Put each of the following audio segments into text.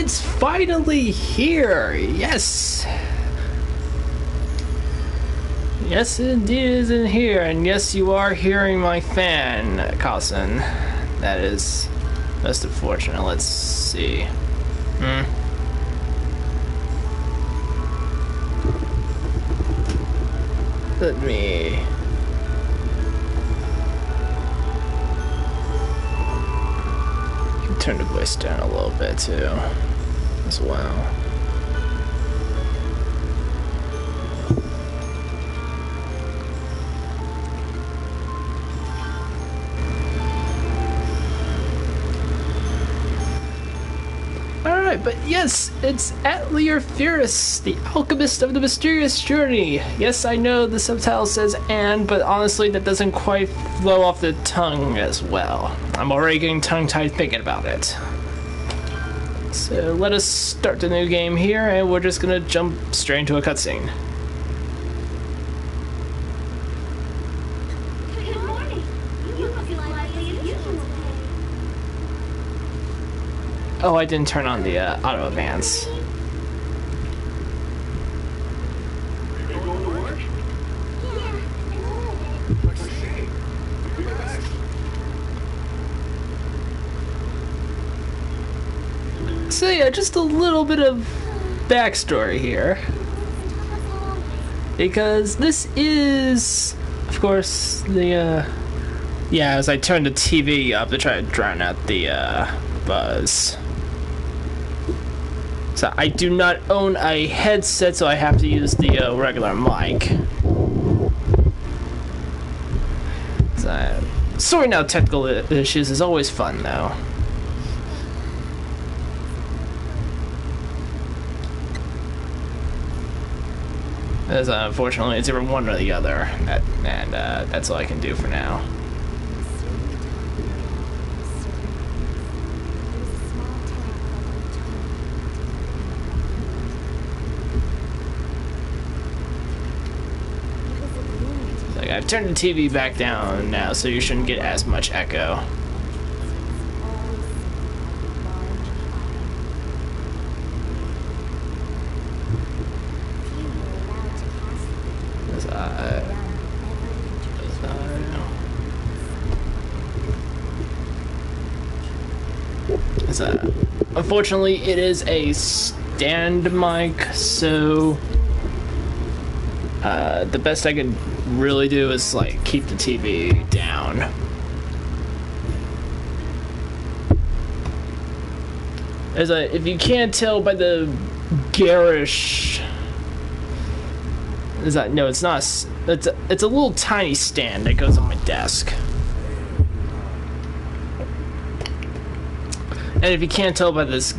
it's finally here! Yes! Yes, it indeed is in here, and yes, you are hearing my fan, Carlson. That is most unfortunate. Let's see. Let me... turn the voice down a little bit too, as well. Alright, but yes, it's Atelier Firis, the alchemist of the mysterious journey. Yes, I know the subtitle says "and," but honestly that doesn't quite flow off the tongue as well. I'm already getting tongue-tied thinking about it. So let us start the new game here, and we're just gonna jump straight into a cutscene. Good morning. You look as lively as usual. Oh, I didn't turn on the auto advance. So yeah, just a little bit of backstory here. Because this is, of course, the, yeah, as I turned the TV up to try to drown out the, buzz. So I do not own a headset, so I have to use the, regular mic. So, sorting out technical issues is always fun, though. As unfortunately, it's either one or the other, and that's all I can do for now. Like, I've turned the TV back down now, so you shouldn't get as much echo. Unfortunately, it is a stand mic, so the best I can really do is like keep the TV down. If you can't tell by the garish, no, it's not. It's a little tiny stand that goes on my desk. And if you can't tell by this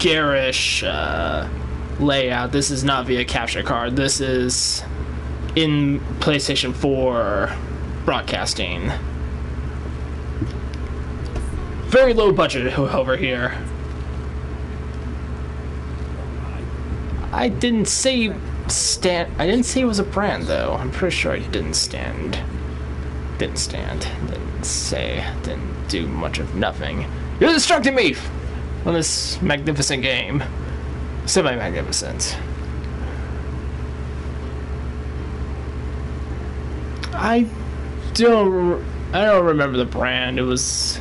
garish layout, this is not via capture card. This is in PlayStation 4 broadcasting. Very low budget over here. I didn't say I didn't say it was a brand though. I'm pretty sure I didn't stand. Didn't say. Didn't do much of nothing. You're distracting me on this magnificent game. Semi-magnificent. I don't remember the brand. It was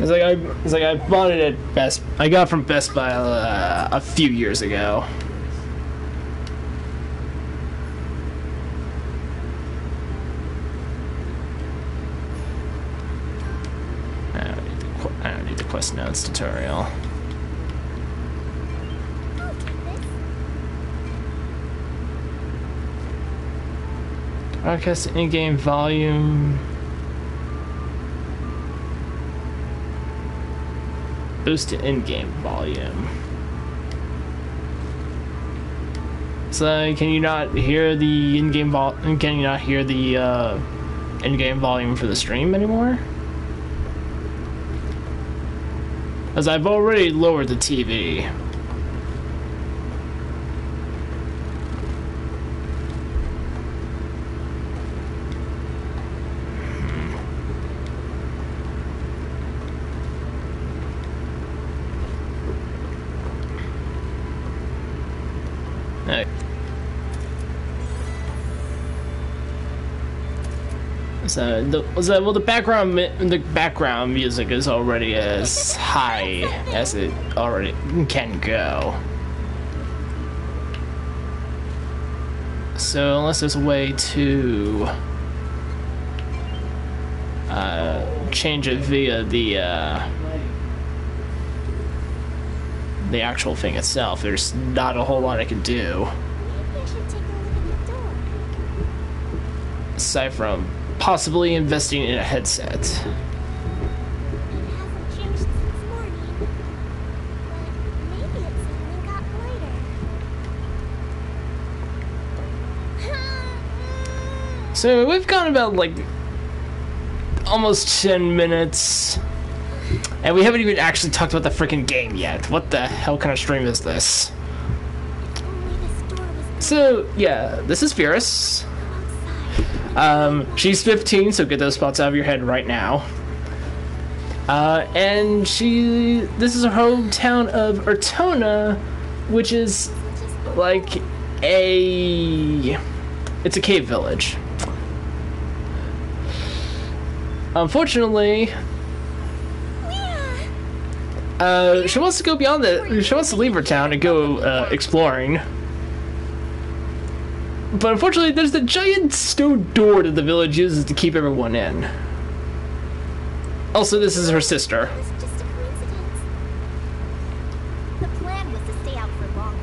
like I bought it at I got it from Best Buy a few years ago. I don't need the quest notes tutorial. Broadcast in-game volume. Boost to in-game volume. So can you not hear the in-game volume? Can you not hear the in-game volume for the stream anymore? As I've already lowered the TV. Alright. The background music is already as high as it already can go. So unless there's a way to change it via the actual thing itself, there's not a whole lot I can do. Maybe I should take a look at the door. Aside from possibly investing in a headset. It hasn't changed since morning. But maybe it suddenly got lighter. So we've gone about like almost 10 minutes. And we haven't even actually talked about the freaking game yet. What the hell kind of stream is this? If only this door was So, yeah, this is Firis. outside. She's 15, so get those spots out of your head right now. And this is her hometown of Ertona, which is like it's a cave village. Unfortunately, she wants to go beyond that. She wants to leave her town and go exploring. But unfortunately, there's the giant stone door that the village uses to keep everyone in. Also, this is her sister. It was just a coincidence. The plan was to stay out for longer,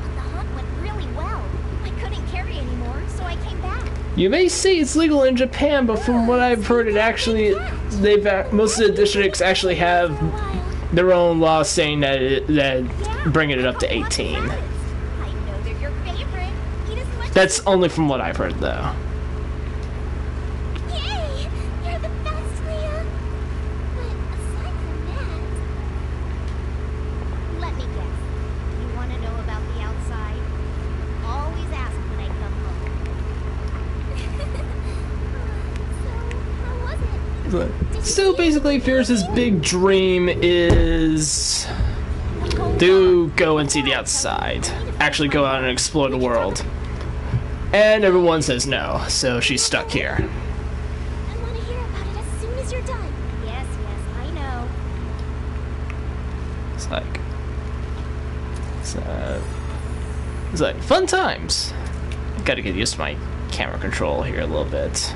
but the hunt went really well. I couldn't carry anymore, so I came back. You may say it's legal in Japan, but from what I've heard, it actually most of the districts actually have For a while. their own laws saying that bringing it up to 18. I know they're your favorite. Eat as much That's only from what I've heard, though. Yay! You're the best, Leah. But aside from that, let me guess. You want to know about the outside? Always ask when I come home. So, how was it? So basically, Firis' big dream is to go and see the outside. Actually go out and explore the world. And everyone says no, so she's stuck here. I want to hear about it as soon as you're done. Yes, I know. It's like fun times. Gotta get used to my camera control here a little bit.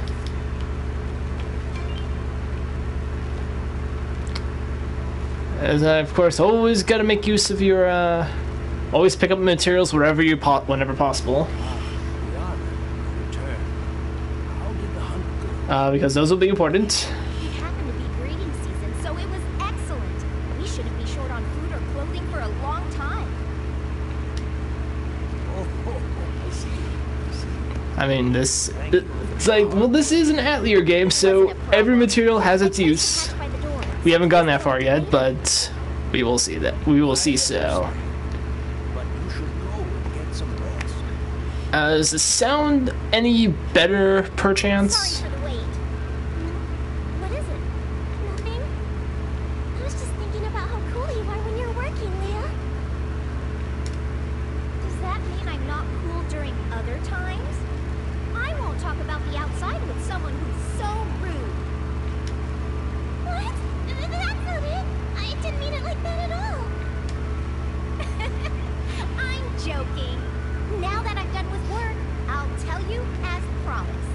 As of course, always gotta make use of your, always pick up materials wherever whenever possible. Because those will be important. It happened to be breeding season, so it was excellent. We shouldn't be short on food or clothing for a long time. I mean, it's like, well, this is an Atelier game, so every material has its use. By the door. We haven't gone that far yet, but we will see that. We will see so. But you should go and get some rest. Does the sound any better, Sorry perchance? for the wait. What is it? Nothing? I was just thinking about how cool you are when you're working, Leah. Does that mean I'm not cool during other times? I won't talk about the outside with someone who's so rude. What? That's not it. I didn't mean it like that at all. I'm joking. Now that I'm done with work, I'll tell you as promised.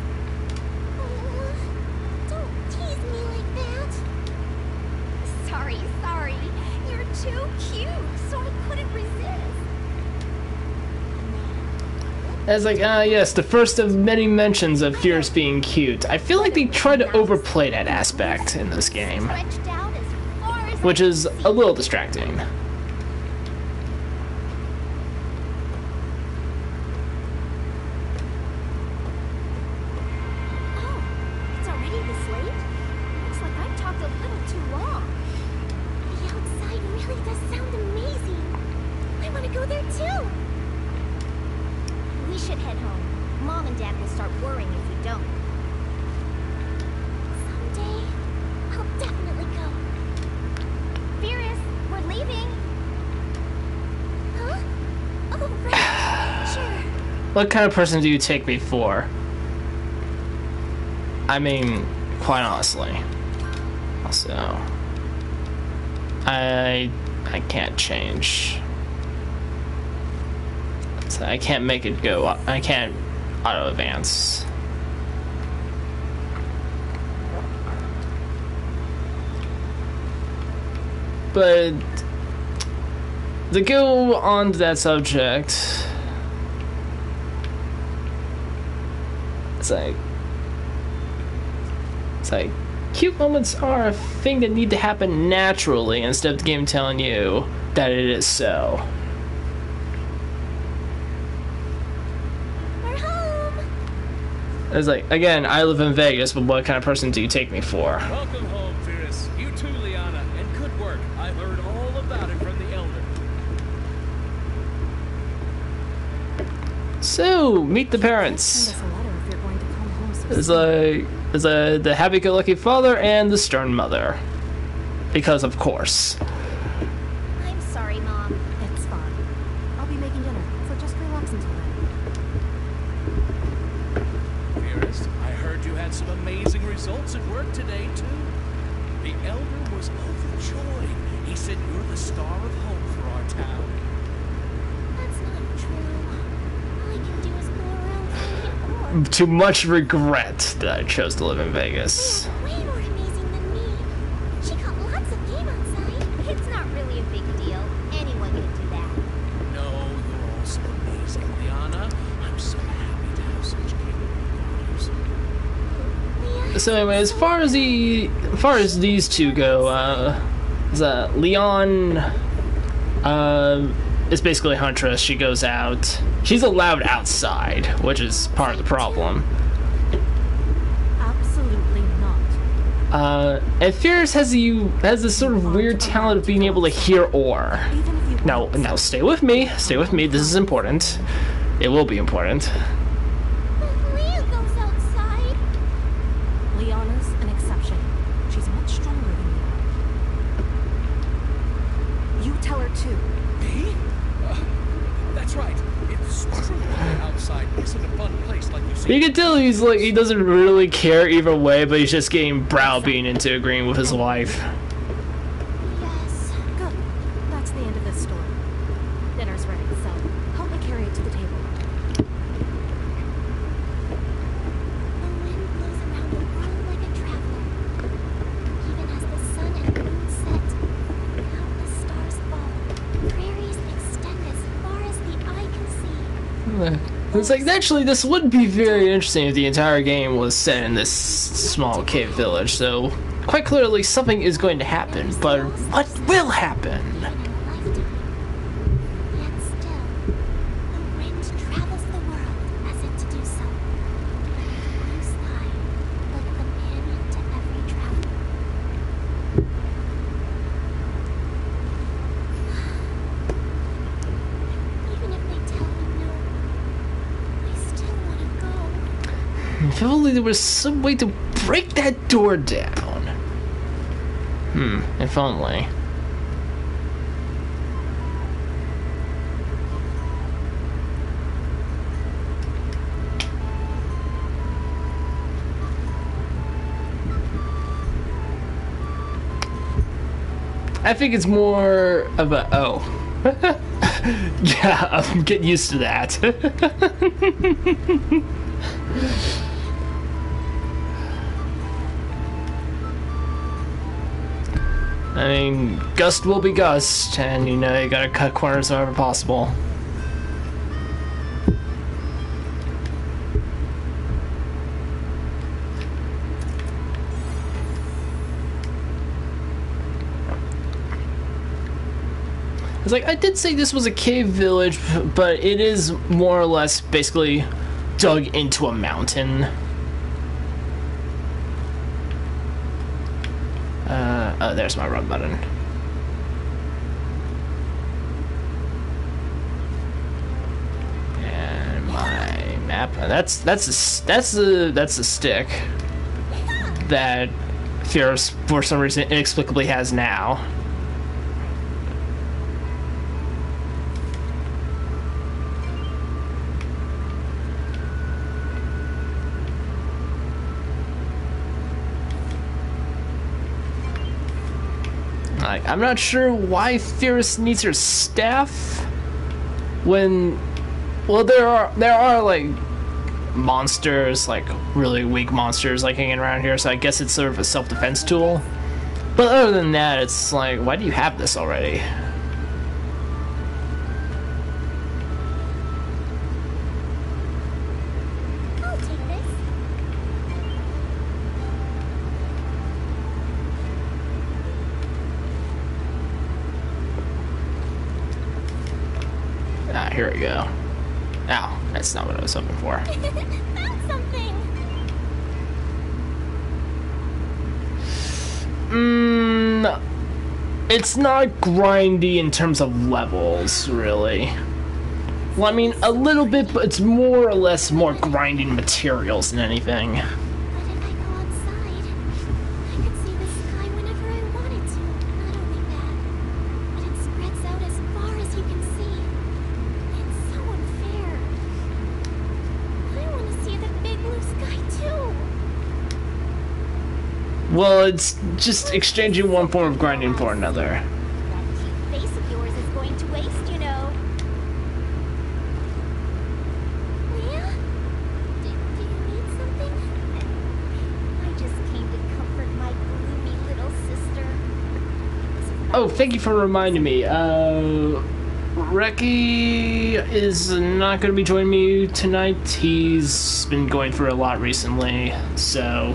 Don't tease me like that. Sorry. You're too cute, so I couldn't resist. As like, yes, the first of many mentions of Firis being cute. I feel like they try to overplay that aspect in this game, Stretched out as far as which I is can a see. little distracting. Oh, it's already this late? Looks like I've talked a little too long. The outside really does sound amazing. I want to go there too. We should head home. Mom and Dad will start worrying if we don't. Someday, I'll definitely go. Firis, we're leaving. Huh? Oh, right. Sure. What kind of person do you take me for? I mean, quite honestly. Also, I can't change. So I can't make it go up. I can't auto advance. But to go on to that subject, it's like cute moments are a thing that need to happen naturally instead of the game telling you that it is so. We're home. It's like, again, I live in Vegas, but what kind of person do you take me for? Welcome home, Firis. You too, Liana, and good work. I heard all about it from the Elder. So, meet the parents. Send us a letter if you're going to come home so It's soon. like the happy-go-lucky father and the stern mother, because of course. I'm sorry, Mom. It's fine. I'll be making dinner, so just relax until then. Firis, I heard you had some amazing results at work today, too. The Elder was overjoyed. He said you're the star of hope for our town. That's not true. All I can do is go around finding ore. To much regret that I chose to live in Vegas. Way more amazing than me. She caught lots of game outside. It's not really a big deal. Anyone can do that. No, you're also amazing, Liana. I'm so happy to have such capable daughters. So anyway, as far as these two go, Leon, is basically a huntress. She goes out. She's allowed outside, which is part of the problem. Absolutely not. And Firis has this sort of weird talent of being able to hear ore. Even if you Now stay with me. Stay with me. This is important. It will be important. But Leah goes outside. Liana's an exception. She's much stronger than you. You tell her too. Me? That's right. It's true that outside isn't a fun place like you see. You can tell he doesn't really care either way, but he's just getting browbeaten into agreeing with his wife. Yes. Good. That's the end of this story. Dinner's ready, so help me carry it to the table. The wind blows around the world like a traveler. Even as the sun and moon set, countless stars fall. Prairies extend as far as the eye can see. It's like, actually, this would be very interesting if the entire game was set in this small cave village, so quite clearly something is going to happen, but what will happen? Even in a lifetime. Yet still, the wind travels the world as if to do so. Blue sky, like a companion to every traveler. Even if they tell me no, I still want to go. If only there was some way to break that door down. If only. I think it's more of a, oh. Yeah, I'm getting used to that. I mean, gust will be gust, and you know, you gotta cut corners wherever possible. It's like, I did say this was a cave village, but it is more or less basically dug into a mountain. Oh, there's my run button. And my map. That's the stick that Firis for some reason inexplicably has now. Like, I'm not sure why Firis needs her staff when, well, there are like monsters, like really weak monsters, like hanging around here. So I guess it's sort of a self-defense tool. But other than that, it's like, why do you have this already? I'll take this. Ah, here we go. Ow, that's not what I was hoping for. Found something. It's not grindy in terms of levels, really. Well, I mean, a little bit, but it's more or less more grinding materials than anything. But if I go outside, I could see the sky whenever I wanted to. Not only that, but it spreads out as far as you can see. It's so unfair. I want to see the big blue sky too. Well, it's just exchanging one form of grinding for another. That cute face of yours is going to waste, you know. Leah? Do you need something? I just came to comfort my gloomy little sister. Oh, thank you for reminding me. Reki is not going to be joining me tonight. He's been going through a lot recently, so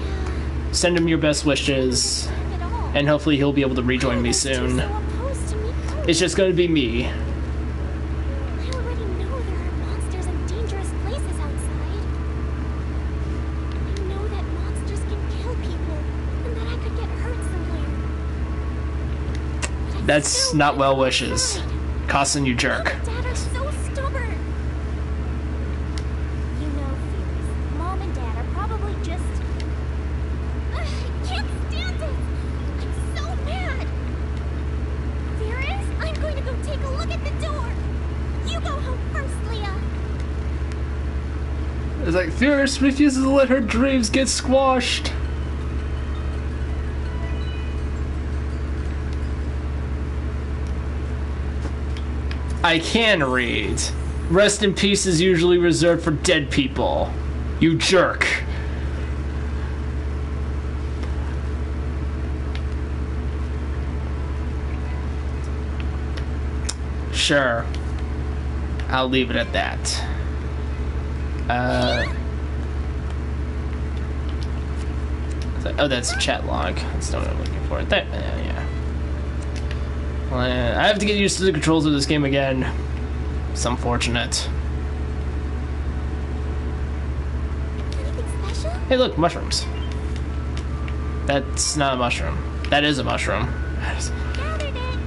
send him your best wishes, At all. and hopefully he'll be able to rejoin me soon. So opposed to me going. It's just going to be me. I already know there are monsters and dangerous places outside. I know that monsters can kill people, and that I could get hurt somewhere. But I That's still not well want to wishes. hide. Costin, you jerk. Mom and Dad are so stubborn. You know, Firis, Mom and Dad are probably just... I can't stand it. I'm so mad. Firis, I'm going to go take a look at the door. You go home first, Leah. It's like, Firis refuses to let her dreams get squashed. I can read. Rest in peace is usually reserved for dead people. You jerk. Sure. I'll leave it at that. Oh, that's a chat log. That's not what I'm looking for. That, yeah. Well, I have to get used to the controls of this game again. It's unfortunate. Anything special? Hey, look, mushrooms. That's not a mushroom. That is a mushroom. Gathered it.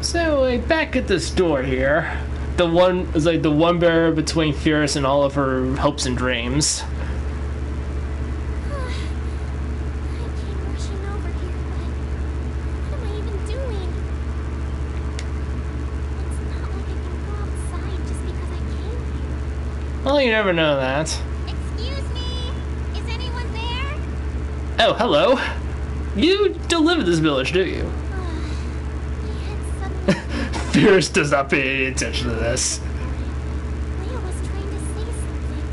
So, back at the store here. The one is like the one barrier between Firis and all of her hopes and dreams. I came rushing over here, but what am I even doing? It's not like I can go outside just because I came here. Well, you never know that. Excuse me, is anyone there? Oh, hello. You don't live in this village, do you? My head suddenly... Firis does not pay any attention to this. Leah was trying to say something.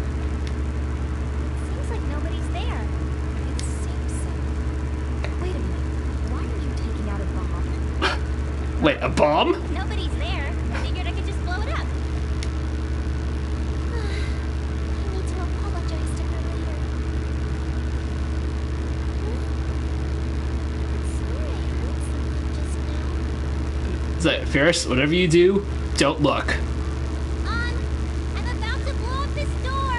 Seems like nobody's there. It seems so. Wait a minute. Why are you taking out a bomb? Wait, a bomb? Nobody's there. I figured I could just blow it up. I need to apologize to her later. I swear I heard something just now. It's like, Firis, whatever you do, don't look. I'm about to blow up this door.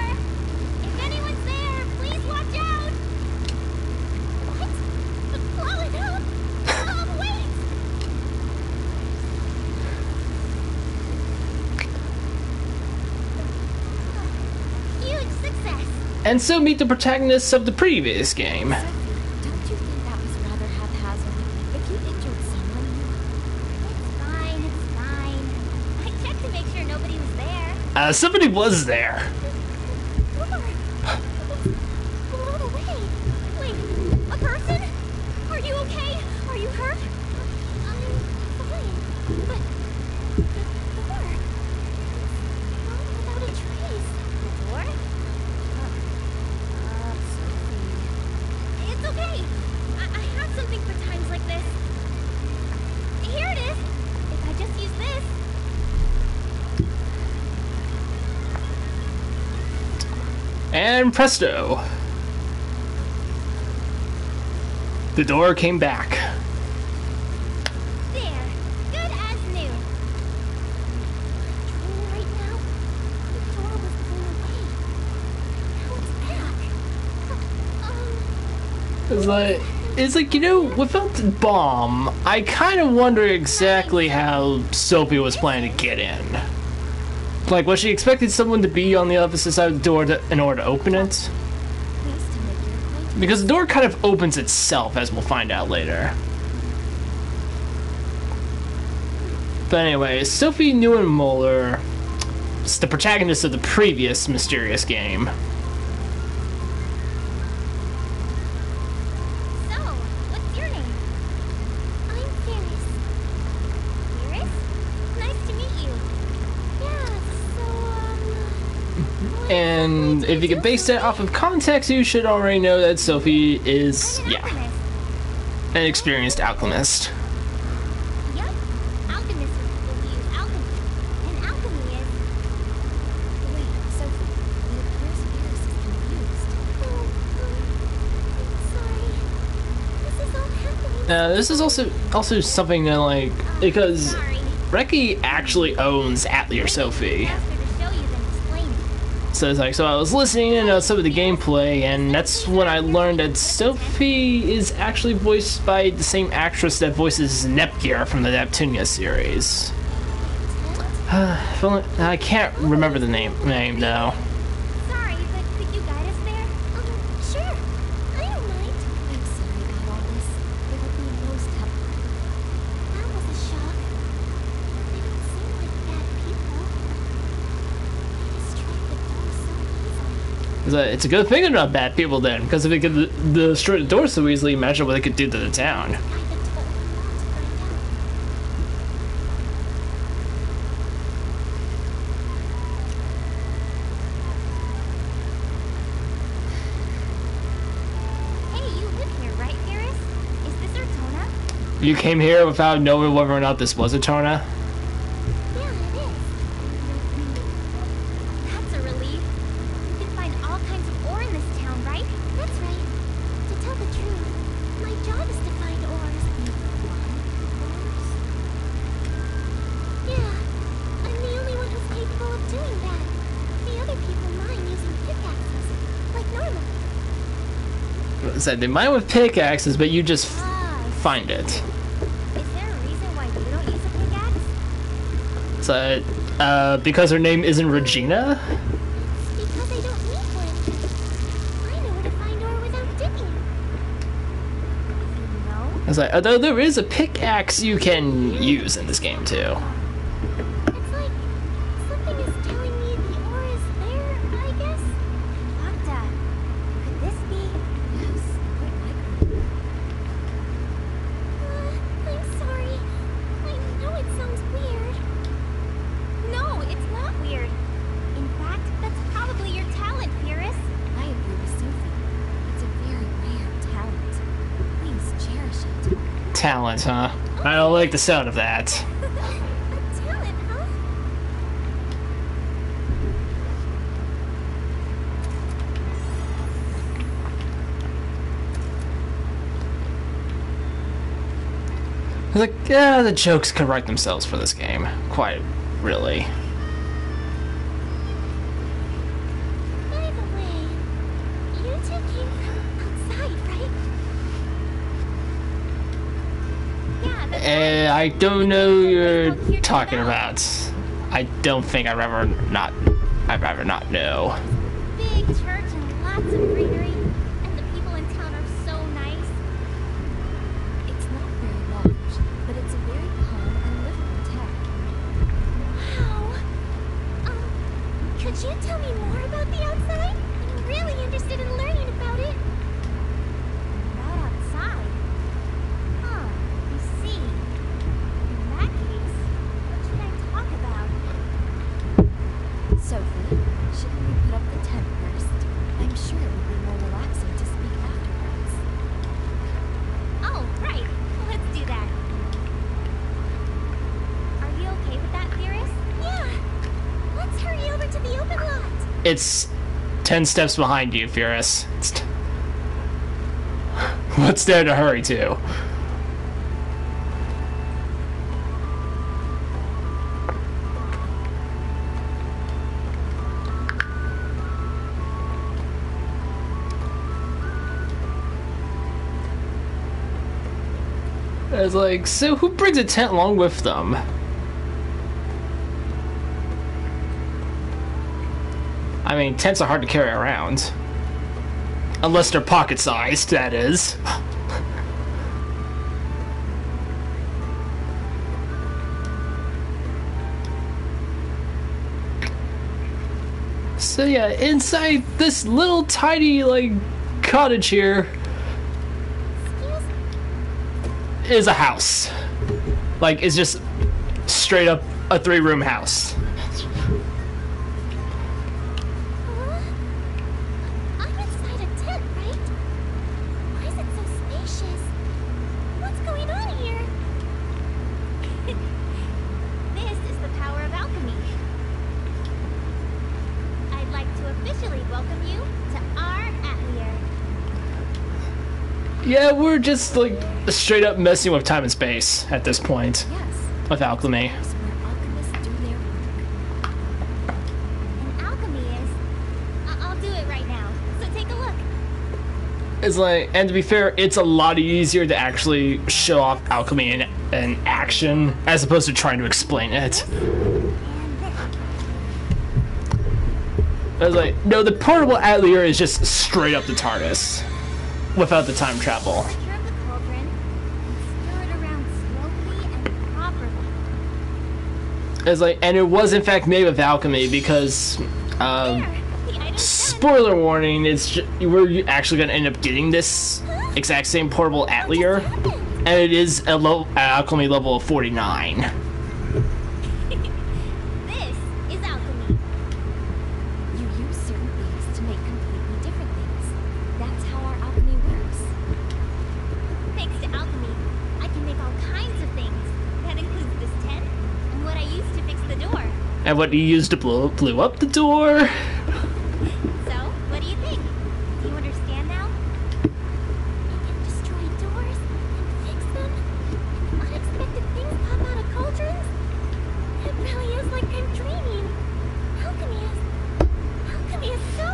If anyone's there, please watch out. What? Blow it up? Wait. Huge success. And so meet the protagonists of the previous game. Sophie, don't you think that was rather haphazard? If you injured someone, It's fine, it's Somebody was there. Blown away. Wait, a person? Are you okay? Are you hurt? I'm fine. But the door. It's gone without a trace. The door? Sophie. It's okay. I have something for times like this. Here it is. If I just use this. And presto. The door came back. There. Good as new. Dreaming right now? The door was blown away. Now it's back. It's like, you know, without the bomb, I kind of wonder exactly how Sophie was planning to get in. Like, was she expecting someone to be on the opposite side of the door in order to open it? Pleased to make your acquaintance. Because the door kind of opens itself, as we'll find out later. But anyway, Sophie Neuenmuller is the protagonist of the previous mysterious game. So, what's your name? I'm Firis. Firis? Nice to meet you. Yeah, so, And if you can base that off of context, you should already know that Sophie is, I'm an yeah, alchemist. an experienced alchemist. Yep. Alchemists are people who use alchemy. And alchemy is... Wait, Sophie. It appears Firis is confused. I'm sorry. This is all happening. Now, this is also something that, like, because Sorry. Reki actually owns Atelier Sophie. Faster to show you than explain it. So it's like, so I was listening to some of the gameplay, and that's when I learned that Sophie is actually voiced by the same actress that voices Nepgear from the Neptunia series. I can't remember the name though. Sorry, but could you guide us there? Sure. I don't mind. I'm sorry about all this. It would be most helpful. That was a shock. They don't seem like bad people. They destroyed the door so easily. It's a good thing they're not bad people then, because if they could destroy the door so easily, imagine what they could do to the town. I had told them not to find out. Hey, you live here, right, Firis? Is this Ortona? You came here without knowing whether or not this was a Tona? Yeah, it is. That's a relief. You can find all kinds of ore in this town, right? That's right. To tell the truth, my job is to find ores. Yeah, I'm the only one who's capable of doing that. The other people mine using pickaxes, like normal. So they mine with pickaxes, but you just Ah, find it. is there a reason why you don't use a pickaxe? So, because her name isn't Regina? Because I don't need one. I know where to find ore without digging. You know? It's like, although there is a pickaxe you can use in this game too. It's like something is telling me the ore is there, I guess. Octa, could this be? Yes, quite likely. I'm sorry. I know it sounds weird. No, it's not weird. In fact, that's probably your talent, Firis. I agree with Sophie. It's a very rare talent. Please cherish it. Talent, huh? I don't like the sound of that. A talent, huh? It's like, yeah, the jokes could write themselves for this game. Quite really. By the way, you two came from outside, right? Yeah, that's right. I don't know who you're Here to talking know. about. I don't think I'd rather not know. Big church and lots of greenery, and the people in town are so nice. It's not very large, but it's a very calm and livable town. Wow. Could you tell me more about the outside? I'm really interested in learning about it. About outside? Huh, I see. In that case, what should I talk about? Sophie, shouldn't we put up the tent first? I'm sure it would be more relaxing to speak afterwards. Oh, right. Let's do that. Are you okay with that, Firis? Yeah. Let's hurry over to the open lot. It's 10 steps behind you, Firis. What's there to hurry to? It's like, so who brings a tent along with them? I mean, tents are hard to carry around. Unless they're pocket-sized, that is. So yeah, inside this little tiny, like, cottage here is a house. Like, it's just straight up a 3-room house. I'm inside a tent, right? Why is it so spacious? What's going on here? This is the power of alchemy. I'd like to officially welcome you to our atelier. Yeah, we're just, like, straight up messing with time and space at this point. Yes. With alchemy. That's where alchemists do their work. And alchemy is... I'll do it right now, so take a look. It's like, and to be fair, it's a lot easier to actually show off alchemy in action as opposed to trying to explain it. I was like, no, the portable atelier is just straight up the TARDIS without the time travel. Secure the cauldron and stir it around slowly and properly. It's like, and it was in fact made with alchemy because, There, the item's done. spoiler warning, we're actually going to end up getting this exact same portable atelier, and it is a low alchemy level of 49. This is alchemy. You use certain things to make completely different things. That's how our alchemy works. Thanks to alchemy, I can make all kinds of things. That includes this tent and what I used to fix the door. And what you used to blew up the door. So, what do you think? Do you understand now? I can destroy doors and fix them. And unexpected things pop out of cauldrons. It really is like I'm dreaming. Alchemy is so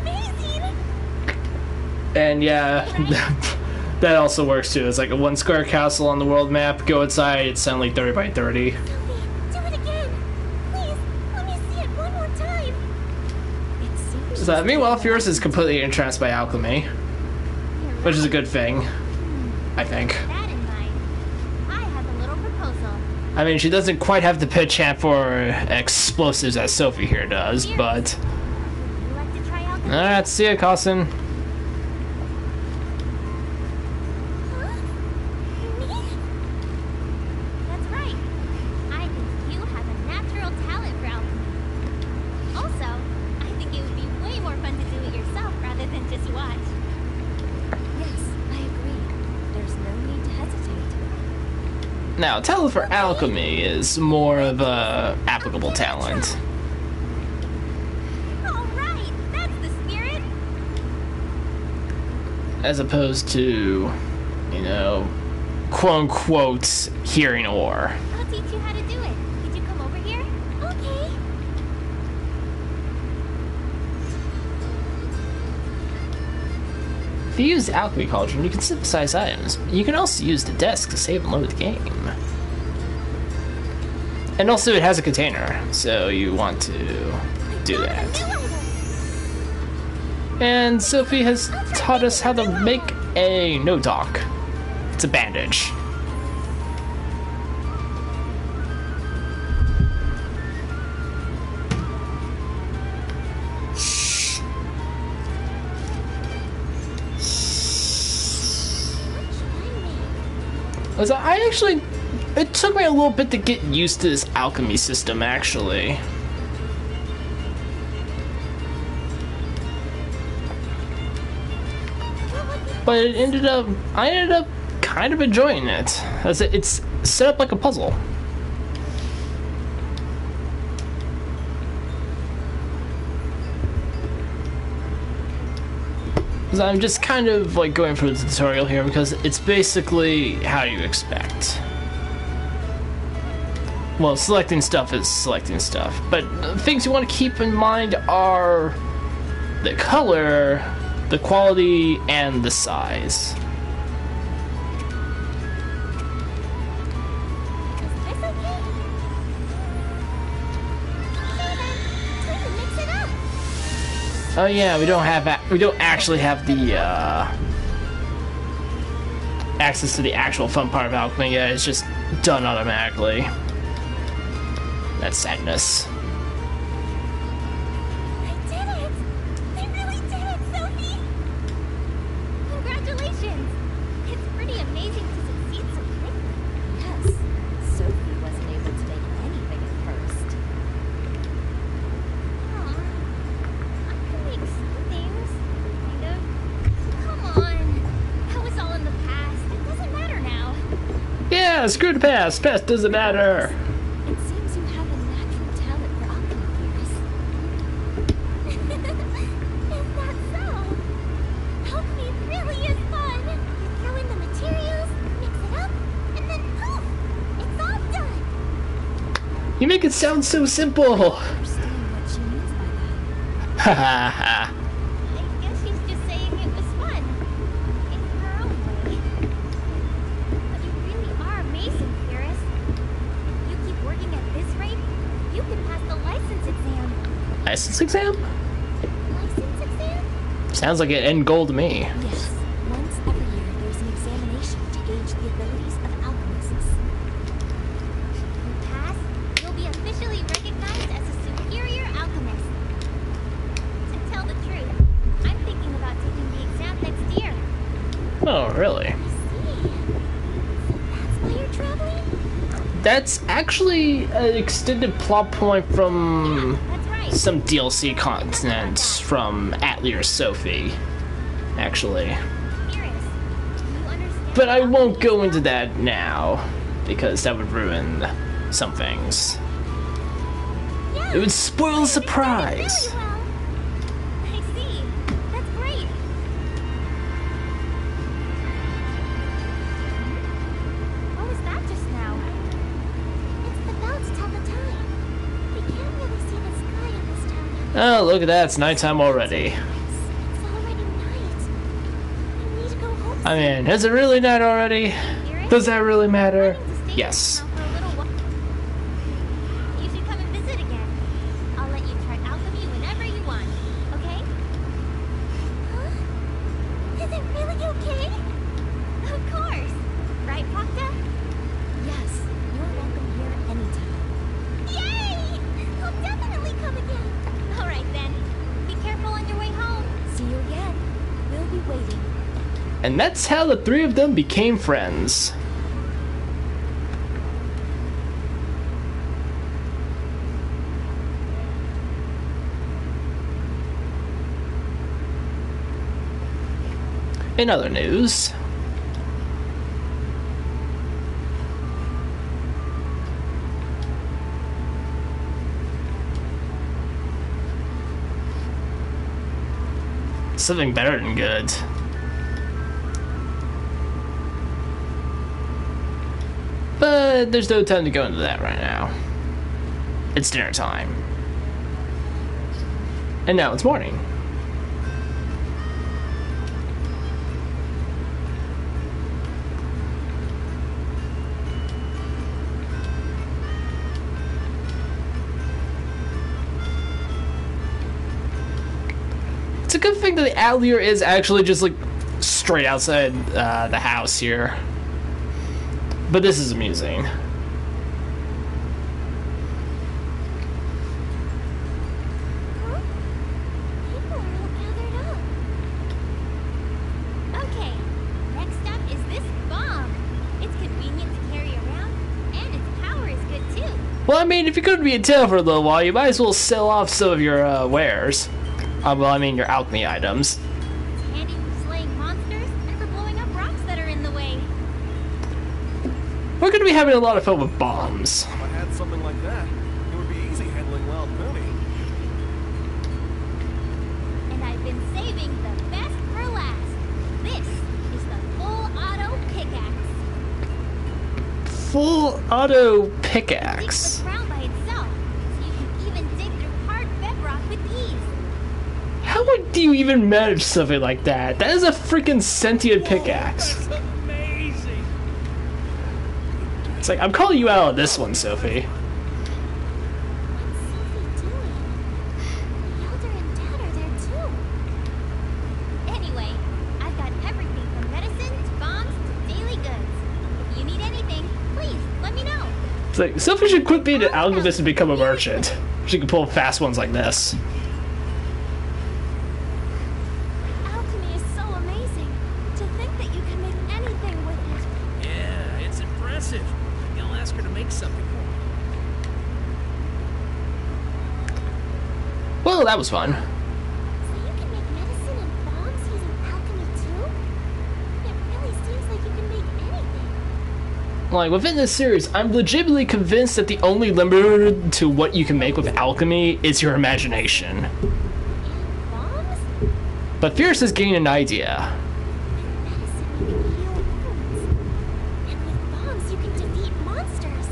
amazing. And yeah, that also works too. It's like a 1 square castle on the world map. Go inside, it's suddenly 30 by 30. Sophie, do it again. Please, let me see it one more time. It seems So, meanwhile, Firis is completely entranced by alchemy, You're which is a right. good thing, I think. That in mind, I have a little proposal. I mean, she doesn't quite have the pitch hand for explosives as Sophie here does, but... Would you like to try alchemy? Alright, see ya, Cousin. Huh? Me? That's right. I think you have a natural talent for alchemy. Also, I think it would be way more fun to do it yourself rather than just watch. Yes, I agree. There's no need to hesitate. Now, talent for alchemy is more of a applicable talent, All right, that's the spirit. as opposed to, you know, quote-unquote, hearing ore. I'll teach you how to do it. Could you come over here? Okay. If you use the alchemy cauldron, you can synthesize items. You can also use the desk to save and load the game. And also it has a container, so you want to do that. And Sophie has taught us how to make a no-doc. It's a bandage. As I actually, it took me a little bit to get used to this alchemy system, actually. But I ended up kind of enjoying it, as it's set up like a puzzle. So I'm just kind of like going through the tutorial here because it's basically how you expect. Well, selecting stuff is selecting stuff, but things you want to keep in mind are the color, the quality, and the size. Oh yeah, we don't actually have the access to the actual fun part of alchemy yet. It's just done automatically. That's sadness. I did it! I really did it, Sophie! Congratulations! It's pretty amazing to succeed so quickly. Yes, Sophie wasn't able to make anything at first. Aw, I can make some things, kind of. Come on! That was all in the past. It doesn't matter now. Yeah, screw the past. Past doesn't matter. It seems you have a natural talent for alchemy, Firis. Is that so? Alchemy really is fun! You throw in the materials, mix it up, and then poof! It's all done! You make it sound so simple. I understand what she means by that. Ha ha ha. I guess she's just saying it was fun. In her own way. But you really are amazing, Firis. If you keep working at this rate, you can pass the license exam. License exam? License exam? Sounds like an end goal to me. Yes, once every year there's an examination to gauge the abilities of alchemists. If you pass, you'll be officially recognized as a superior alchemist. To tell the truth, I'm thinking about taking the exam next year. Oh, really? I see. So that's why you're traveling? That's actually an extended plot point from That's right. some DLC content from Atelier Sophie, actually. Firis, do you understand? But I won't go into that now, because that would ruin some things. Yeah, It would spoil the surprise. really well. I see. That's great. What was that just now? It's the bell to tell the time. We can't really see the sky in this town. Oh, look at that, it's nighttime already. It's already night. I need to go home. I mean, is it really night already? Firis, Does that really matter? planning to stay Yes. in town for a little while. You should come and visit again. I'll let you try alchemy whenever you want. Okay? Huh? Is it really okay? Of course. Right, Procta? Yes, you're welcome here anytime. Yay! I'll definitely come again. All right then. Be careful on your way home. See you again. We'll be waiting. And that's how the three of them became friends. In other news, something better than good. But there's no time to go into that right now. It's dinner time. And now it's morning. It's a good thing that the Atelier is actually just like straight outside the house here. But this is amusing. Huh? People are all gathered up. Okay, next up is this bomb. It's convenient Well, I mean, if you're going to be in town for a little while, you might as well sell off some of your wares. Well, I mean, your alchemy items. It's handy for slaying monsters and for blowing up rocks that are in the way. We're going to be having a lot of fun with bombs. If I had something like that, it would be easy handling Wild Pony. And I've been saving the best for last. This is the full auto pickaxe. Full auto It pickaxe. digs the ground by itself, so you can even dig through hard bedrock with ease. How do you even manage something like that? That is a freaking sentient pickaxe. That's amazing. It's like, I'm calling you out on this one, Sophie. What's Sophie doing? The Elder and Dad are there too. Anyway, I've got everything from medicine to bombs to daily goods. If you need anything, please let me know. It's like, Sophie should quit being an alchemist and become a merchant. She can pull fast ones like this. Alchemy is so amazing. To think that you can make anything with it. Yeah, it's impressive. I'll ask her to make something for me. Well, that was fun. So you can make medicine and bombs using alchemy too? It really seems like you can make anything. Like, within this series, I'm legitimately convinced that the only limit to what you can make with alchemy is your imagination. And bombs? But Firis has gained an idea. With medicine you can heal wounds. And with bombs you can defeat monsters.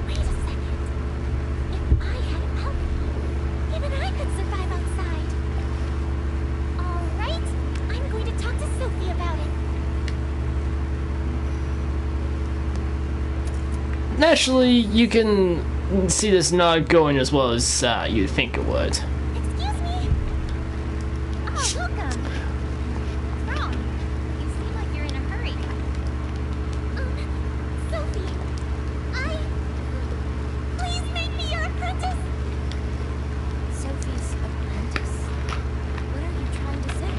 Wait a second. If I had alchemy, even I could survive outside. Alright, I'm going to talk to Sophie about it. Naturally, you can see this not going as well as you think it would. Excuse me? Oh, welcome. What's wrong? You seem like you're in a hurry. Sophie, please make me your apprentice. Sophie's apprentice? What are you trying to say?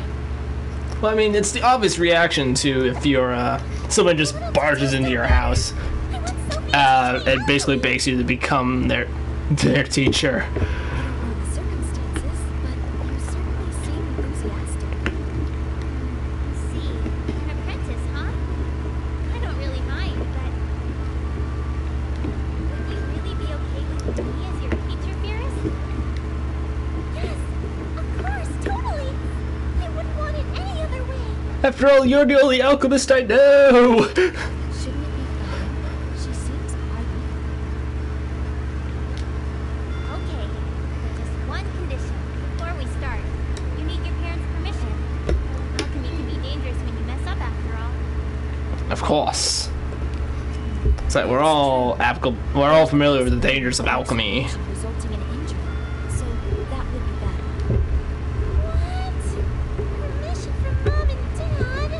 Well, I mean, it's the obvious reaction to if you're someone just barges into your house I want Sophie and basically begs you to become their teacher. I don't know the circumstances, but you certainly seem enthusiastic. see. An apprentice, huh? I don't really mind, but would you really be okay with me as your teacher, Firis? Yes, of course, totally. I wouldn't want it any other way. After all, you're the only alchemist I know! Shouldn't it be fine? She seems highly. Okay, but just one condition before we start. You need your parents' permission. Alchemy can be dangerous when you mess up after all. Of course. It's like we're all familiar with the dangers of alchemy. Resulting in injury, so that would be better. What? Permission from Mom and Dad?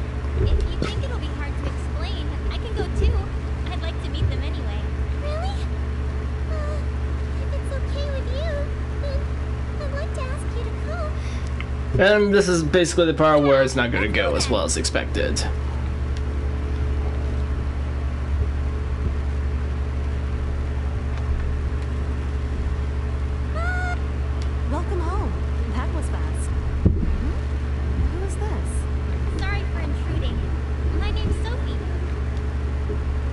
If you think it'll be hard to explain, I can go too. I'd like to meet them anyway. Really? If it's okay with you, then I'd like to ask you to come. And this is basically the part where it's not going to go as well as expected. Welcome home. That was fast. Who is this? Sorry for intruding. My name's Sophie.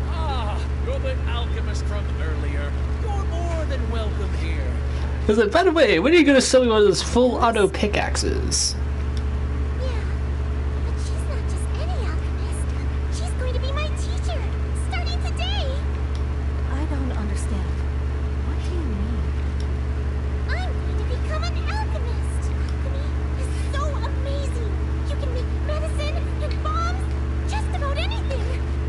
Ah, you're the alchemist from earlier. You're more than welcome here. It's like, by the way, when are you going to sell me one of those full auto pickaxes? Yeah, but she's not just any alchemist. She's going to be my teacher, starting today. I don't understand. What do you mean? I'm going to become an alchemist. Alchemy is so amazing. You can make medicine and bombs, just about anything.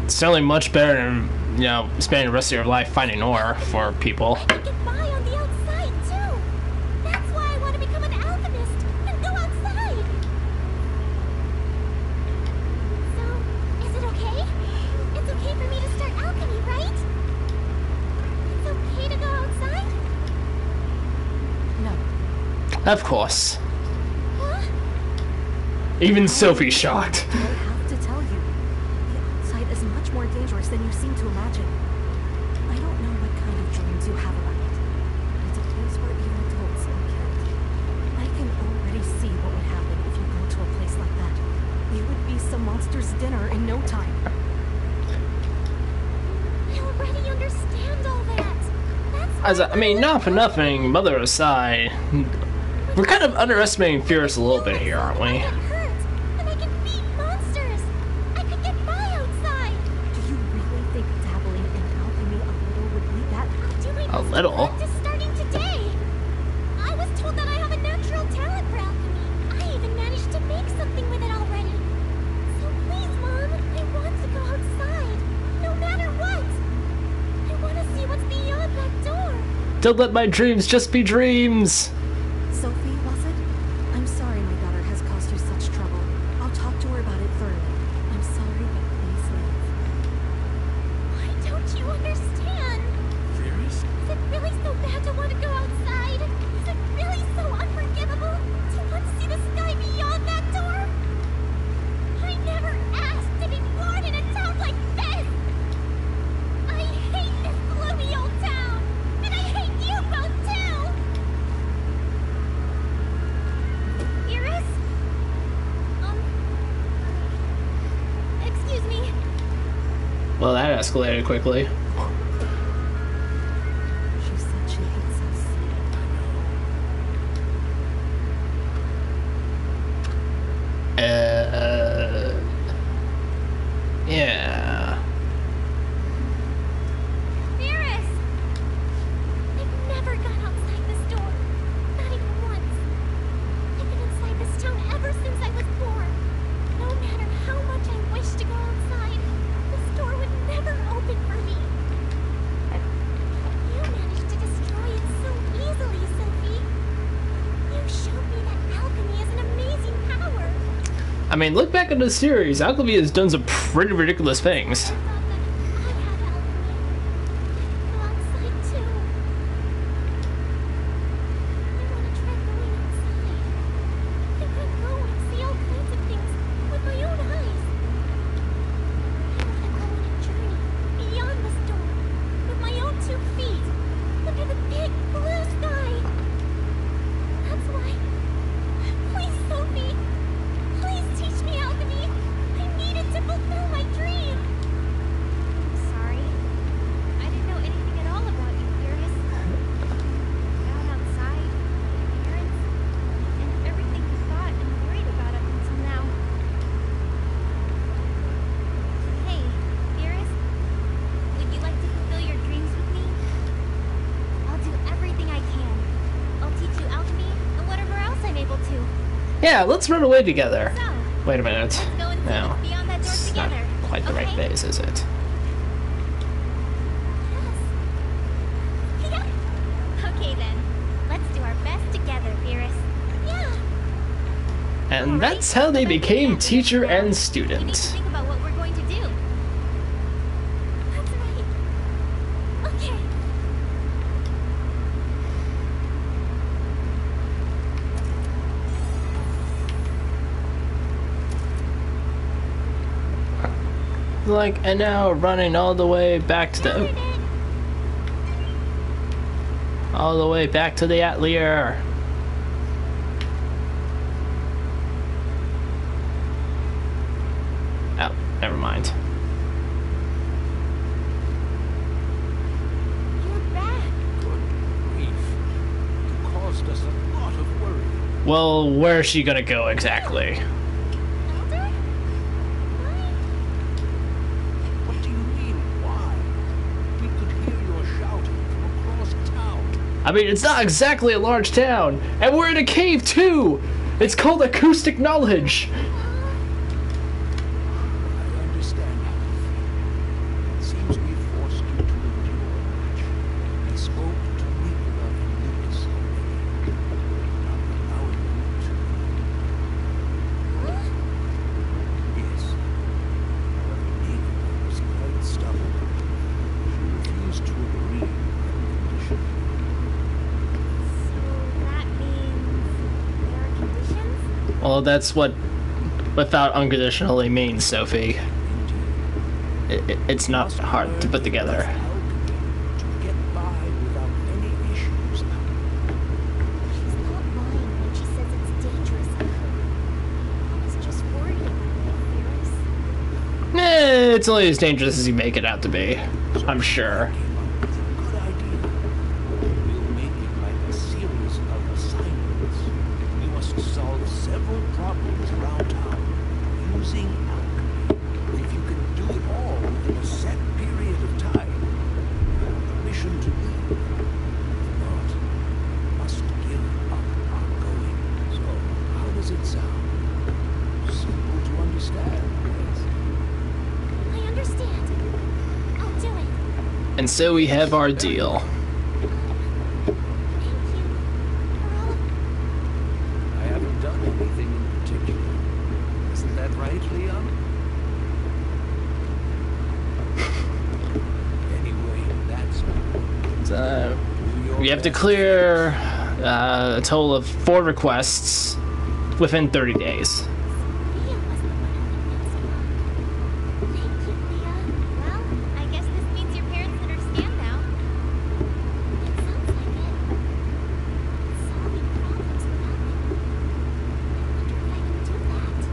It's certainly much better than, you know, spending the rest of your life finding ore for people. I can get by on the outside too. That's why I want to become an alchemist and go outside. So, is it okay? It's okay for me to start alchemy, right? It's okay to go outside? No. Of course. Huh? Even Sophie's shocked. I have to tell you, the outside is much more dangerous than you seem to imagine. I don't know what kind of dreams you have about dinner in no time. I already understand all that. That's I mean, not for nothing, mother aside, we're kind of underestimating Firis a little bit here, aren't we? It hurts, and I can beat monsters. I could get by outside. Do you really think dabbling in alchemy a little would be that? I'll do my A best little? practice starting today. I was told that I have a natural talent for alchemy. I even managed to make something with it already. So please, Mom, I want to go outside, no matter what. I want to see what's beyond that door. Don't let my dreams just be dreams! Sophie, was it? I'm sorry my daughter has caused you such trouble. I'll talk to her about it thoroughly. I'm sorry, but please leave. Why don't you understand? Firis? Is it really so bad to want to go outside? Is it really so unforgivable to want to see the sky beyond that door? I never asked to be born in a town like this! I hate this gloomy old town! And I hate you both too! Iris? Excuse me. Well, that escalated quickly. She said she hates us. Yeah. Firis! I've never gone outside this door. Not even once. I've been inside this town ever since I was born. No matter how much I wish to go outside, this door would never open for me. You managed to destroy it so easily, Sophie. You showed me that alchemy is an amazing power. I mean, look back at the series. Alchemy has done some pretty ridiculous things. I thought that I had alchemy. Go outside too. I want to try going outside. I want to go and see all kinds of things with my own eyes. I want to go on a journey beyond this door with my own 2 feet under the big blue sky. That's why. Please, Sophie. Please teach me alchemy. I need it to fulfill my dream. Sorry. I didn't know anything at all about you, Firis. Gone outside, your parents, and everything you thought and worried about up until now. Hey, Firis, would you like to fulfill your dreams with me? I'll do everything I can. I'll teach you alchemy and whatever else I'm able to. Yeah, let's run away together. So, Wait a minute. let's go and see No, what's beyond that door it's not together. quite the right Okay? phase, is it? Yes. Yeah. Okay then. Let's do our best together, Firis. Yeah. And All right, that's how they let's go became together. teacher Now, and We need to student. think about what we're going to do. That's right. Okay. Like, and now running all the way back to Started the it. Atelier. Oh, never mind. You're back. Good grief. You caused us a lot of worry. Well, where's she gonna go exactly? Elder? Why? What do you mean, why? We could hear your shouting from across town. I mean, it's not exactly a large town, and we're in a cave too. It's called acoustic knowledge. I understand how you feel. It seems we forced you to endure much. We spoke to Nicola and Lucas already. Not allowing you to. Huh? Yes. However, Nicola was quite stubborn. She refused to agree unconditionally. So that means there are conditions? Well, that's what without unconditionally means, Sophie. It's not hard to put together. To get by without any issues. She's not lying when she says it's dangerous out there. I was just worried about it, Firis. it's only as dangerous as you make it out to be. I'm sure. Good idea. We'll make it like a series of assignments. We must solve several problems around town using alchemy. If you can do it all within a set period of time, you have permission to leave. If not, you must give up our going. So, how does it sound? Simple to understand, yes? I understand. I'll do it. And so we have our deal. Thank you for all of I haven't done anything in particular. Isn't that right, Leon? Anyway, that's We have to clear a total of 4 requests within 30 days. Leah was the one who next month. Thank you, Leah. Well, I guess this means your parents understand now. It sounds like it. Solving problems without them. I wonder if I can do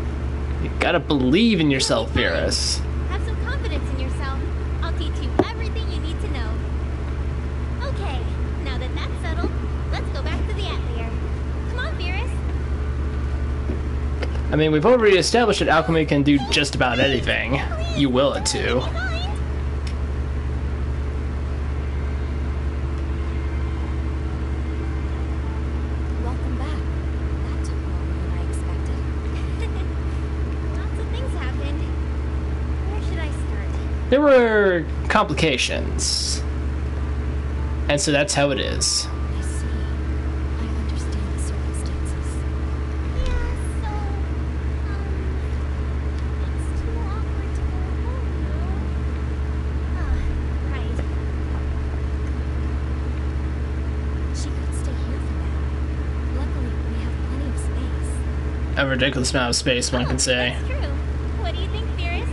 that. You gotta believe in yourself, Firis. Have some confidence in yourself. I'll teach you everything you need to know. Okay, now that that's settled, let's go back to the Atelier. Come on, Firis. I mean, we've already established that alchemy can do just about anything you will it to. Mind? Welcome back. That took longer than I expected. Lots of things happened. Where should I start? There were complications. And so that's how it is. I see. I understand the circumstances. Yeah, so, it's too awkward to go home now. Right. She could stay here for now. Luckily, we have plenty of space. A ridiculous amount of space, one can say. That's true. What do you think, Firis?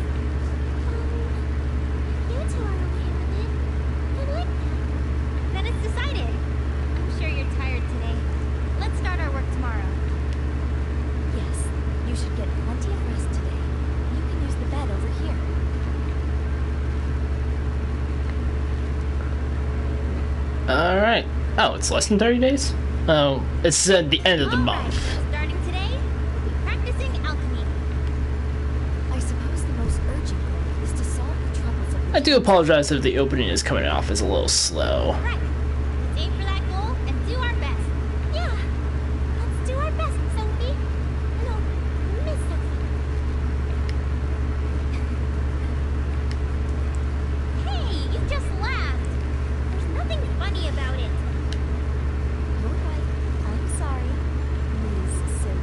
You two are okay with it. I like that. Then it's decided. I'm sure you're tired today. Let's start our work tomorrow. Yes, you should get plenty of rest today. You can use the bed over here. Alright. Oh, it's less than 30 days? Oh, it's at the end of the All month. right, so starting today, we'll be practicing alchemy. I suppose the most urgent goal is to solve the troubles of I do apologize if the opening is coming off as a little slow. Right. Let's aim for that goal and do our best. Yeah. Let's do our best, Sophie. No, Miss Sophie. Hey, you just laughed. There's nothing funny about it. You're right. I'm sorry, Miss Sophie.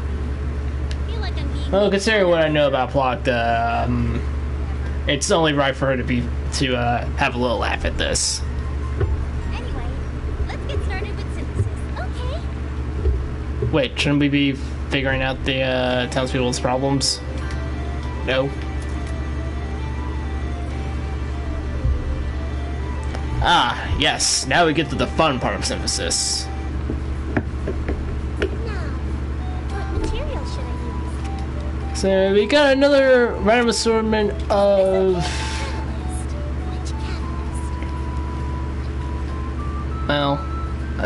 I feel like I'm being... Well, considering what I know about plot, it's only right for her to have a little laugh at this. Anyway, let's get started with synthesis, okay? Wait, shouldn't we be figuring out the townspeople's problems? No. Ah, yes. Now we get to the fun part of synthesis. Now, what material should I use? So we got another random assortment of, Catalyst. Which catalyst? well,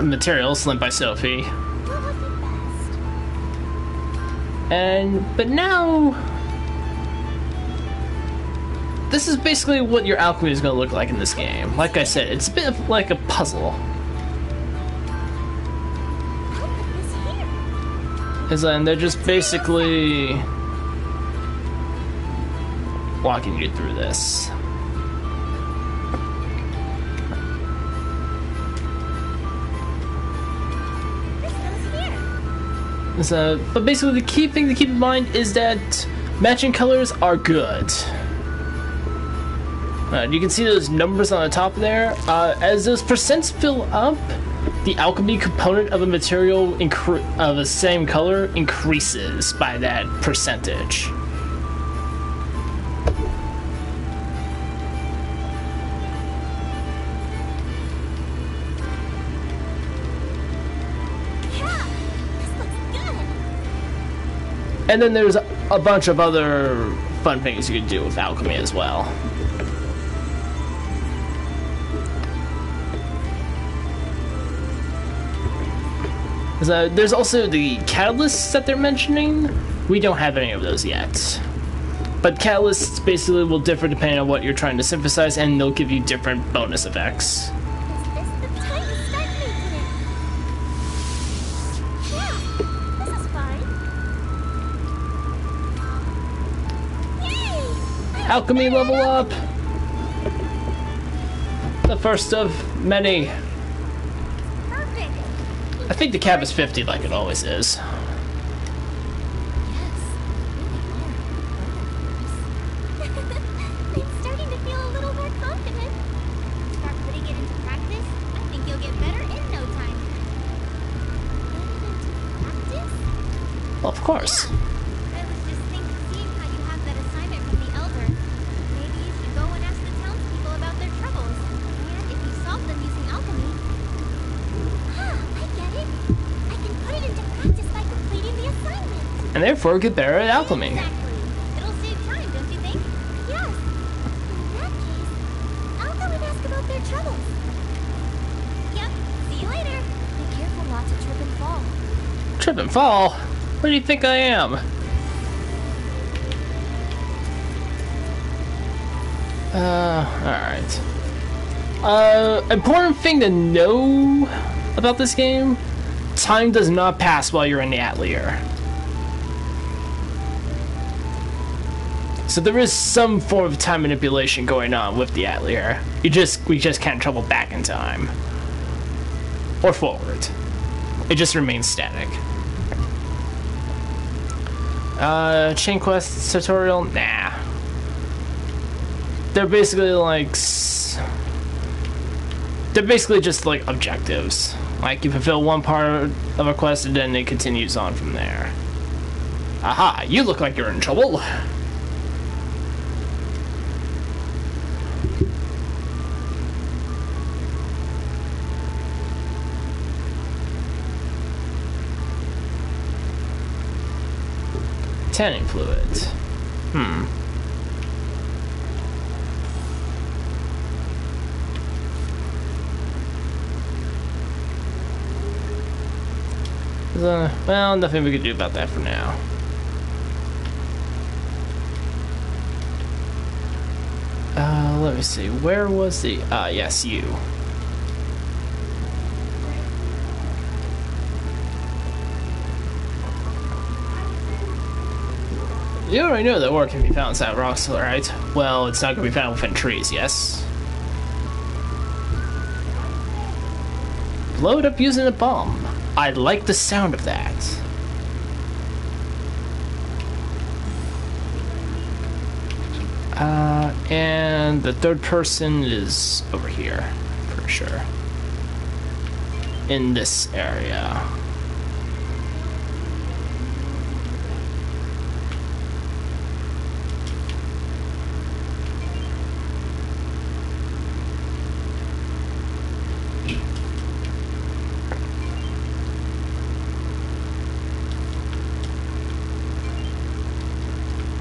materials lent by Sophie. What would be best? But now, this is basically what your alchemy is going to look like in this game. Like I said, it's a bit of like a puzzle. I'll put this here. And they're just basically walking you through this. This goes here. So, but basically the key thing to keep in mind is that matching colors are good. You can see those numbers on the top there. As those percents fill up, the alchemy component of a material of the same color increases by that percentage. Yeah, this looks good. And then there's a bunch of other fun things you can do with alchemy as well. There's also the catalysts that they're mentioning. We don't have any of those yet. But catalysts basically will differ depending on what you're trying to synthesize, and they'll give you different bonus effects. Is this the time to start making it? Yeah, this is fine. Yay! Alchemy level up! The first of many. Perfect. I think the cap is 50 like it always is. I'm starting to feel a little more confident. Start putting it into practice. I think you'll get better in no time. Put it into practice? Well, of course. I was just seeing how you have that assignment from the Elder. Maybe you should go and ask the townspeople about their troubles. And if you solve them using alchemy... Ah, I get it. I can put it into practice by completing the assignment. And therefore get better at alchemy. Exactly. It'll save time, don't you think? Yes. In that case, I'll go and ask about their troubles. Yep. See you later. Be careful not to trip and fall. Trip and fall? What do you think I am? Alright. Important thing to know about this game, time does not pass while you're in the Atelier. So there is some form of time manipulation going on with the Atelier. We just can't travel back in time. Or forward. It just remains static. Chain quest tutorial? Nah. They're basically like... They're basically just like objectives. Like you fulfill one part of a quest and then it continues on from there. Aha, you look like you're in trouble. Tanning fluid. Well, nothing we could do about that for now. Let me see. Where was the... yes, you. You already know that ore can be found inside rocks, right? Well, it's not going to be found within trees, yes? Blow it up using a bomb. I like the sound of that. And the third person is over here, for sure. In this area.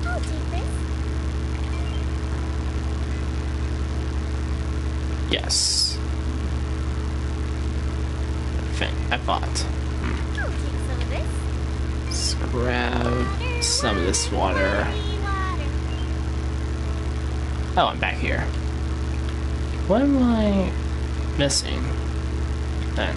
I'll take this. Yes. I thought. I'll take some of this. Let's grab some of this water. Oh, I'm back here. What am I missing then?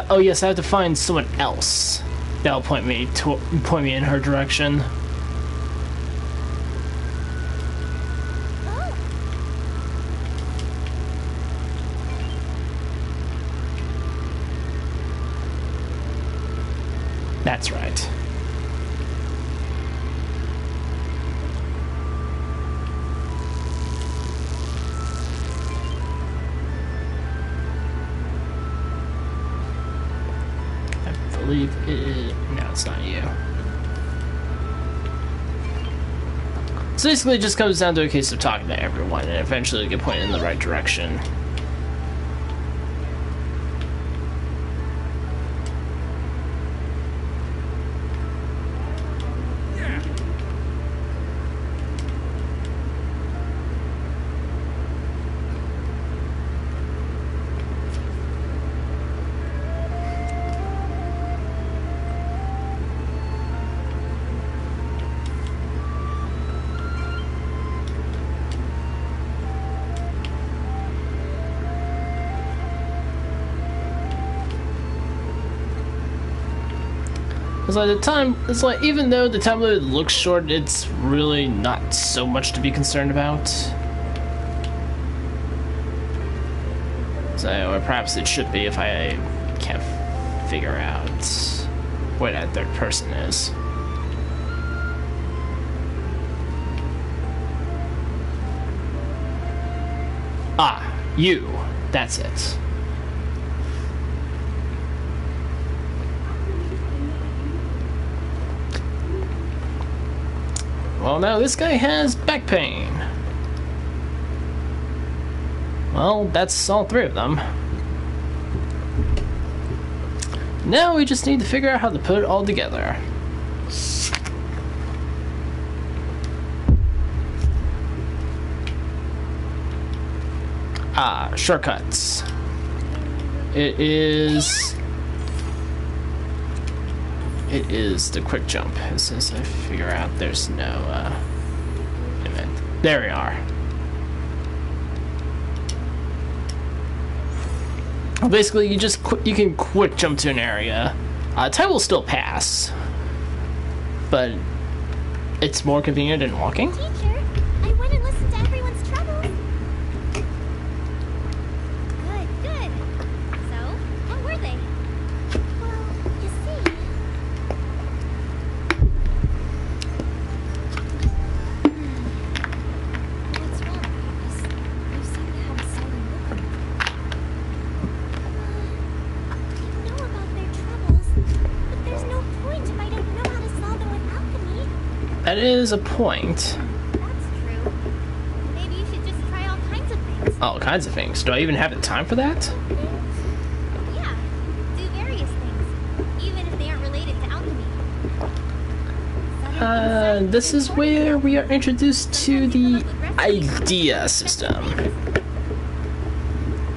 Oh yes, I have to find someone else that'll point me in her direction. Oh, That's right. I believe it is... No, it's not you. So basically it just comes down to a case of talking to everyone and eventually get pointed in the right direction. It's like it's like even though the time limit looks short, it's really not so much to be concerned about. So, or perhaps it should be if I can't figure out where that third person is. Ah, you. That's it. Well, now this guy has back pain. Well, that's all three of them. Now we just need to figure out how to put it all together. Ah, shortcuts. It is the quick jump. As soon as I figure out there's no event. There we are. Basically, you can quick jump to an area. Time will still pass, but it's more convenient than walking. Teacher, I went and listened to everyone's troubles. Good, good. So, what were they? Well, you see... What's wrong, Firis? You seem to have a solemn look on you. I know about their troubles, but there's no point if I don't know how to solve them with alchemy. That is a point. That's true. Maybe you should just try all kinds of things. All kinds of things. Do I even have the time for that? Yeah, do various things, even if they aren't related to alchemy. This is where we are introduced to the idea system,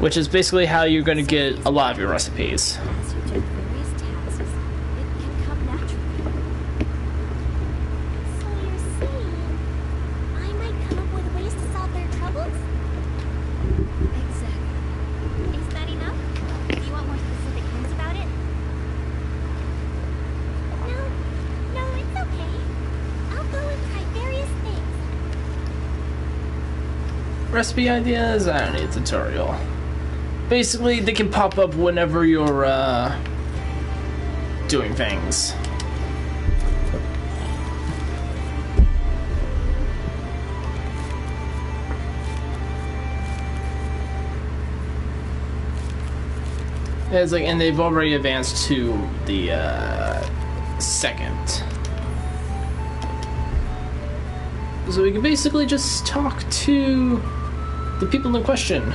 which is basically how you're going to get a lot of your recipes. As you do various tasks, it can come naturally. So you're saying I might come up with ways to solve their troubles? Exactly. Is that enough? Do you want more specific hints about it? No, it's okay. I'll go and try various things. Recipe ideas? I don't need a tutorial. Basically, they can pop up whenever you're doing things. It's like, and they've already advanced to the second. So we can basically just talk to the people in question.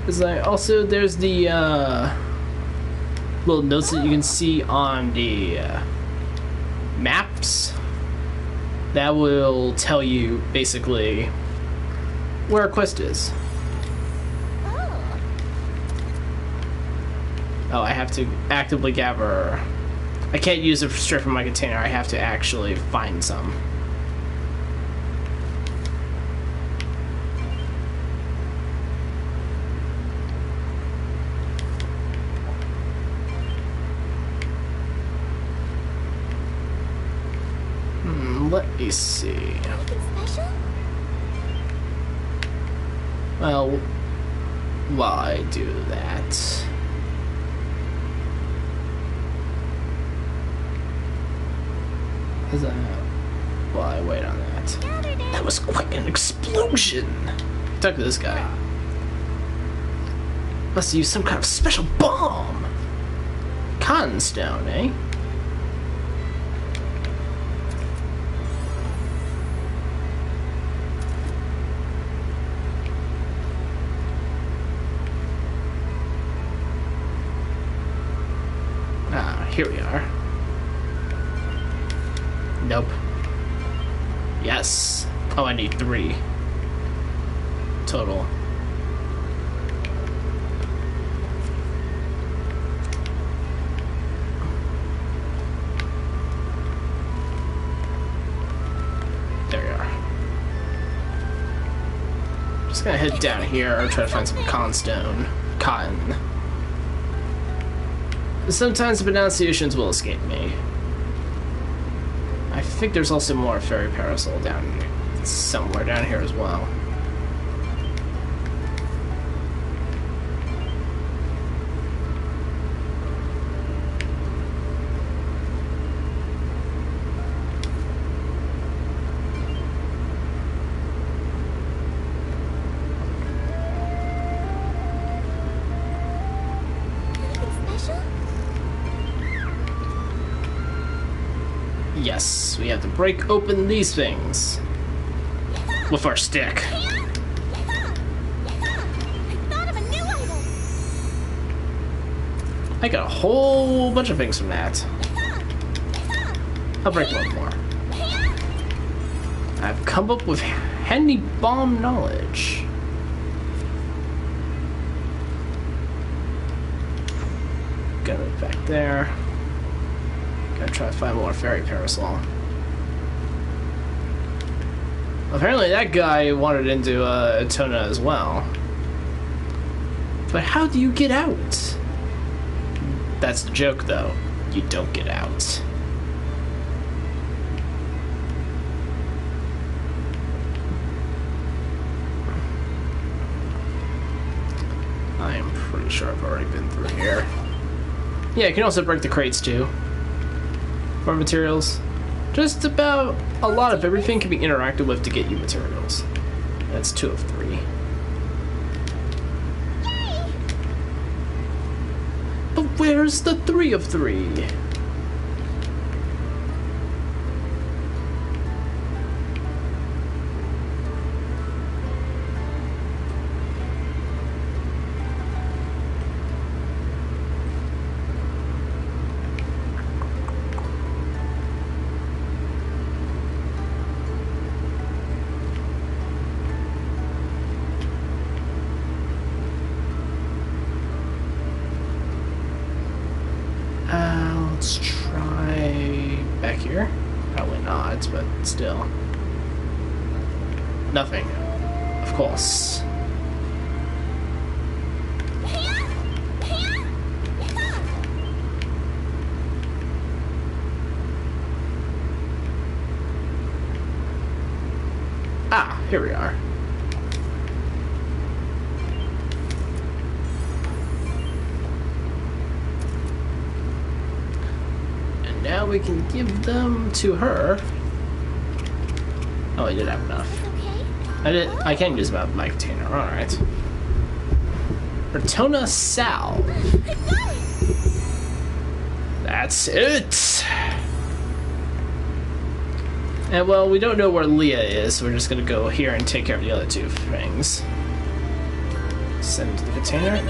It's like, also there's the little notes that you can see on the maps that will tell you basically where a quest is. Oh, I have to actively gather. I can't use it straight from my container. I have to actually find some. Let me see. Anything special? Well, while I do that, while I wait on that. That was quite an explosion. Talk to this guy. Must have used some kind of special bomb. Cottonstone, eh? Here we are. Nope. Yes. Oh, I need 3 total. There we are. Just just gonna head down here or try to find some cotton. Sometimes the pronunciations will escape me. I think there's also more fairy parasol down here, somewhere down here as well. Yes, we have to break open these things with our stick. I thought of a new item. I got a whole bunch of things from that. I'll break one more. I've come up with handy bomb knowledge. Got it back there. Gotta try to find more fairy parasol. Apparently that guy wandered into Etona as well. But how do you get out? That's the joke though. You don't get out. I am pretty sure I've already been through here. Yeah, you can also break the crates too. For materials. Just about a lot of everything can be interacted with to get you materials. That's 2 of 3. But where's the 3 of 3? Let's try back here. Probably not, but still. Nothing. Of course. Ah, here we are. Now we can give them to her. Oh, I did have enough. I can use my container. All right. Etona salve. That's it. And well, we don't know where Leah is, so we're just gonna go here and take care of the other 2 things. Send it to the container.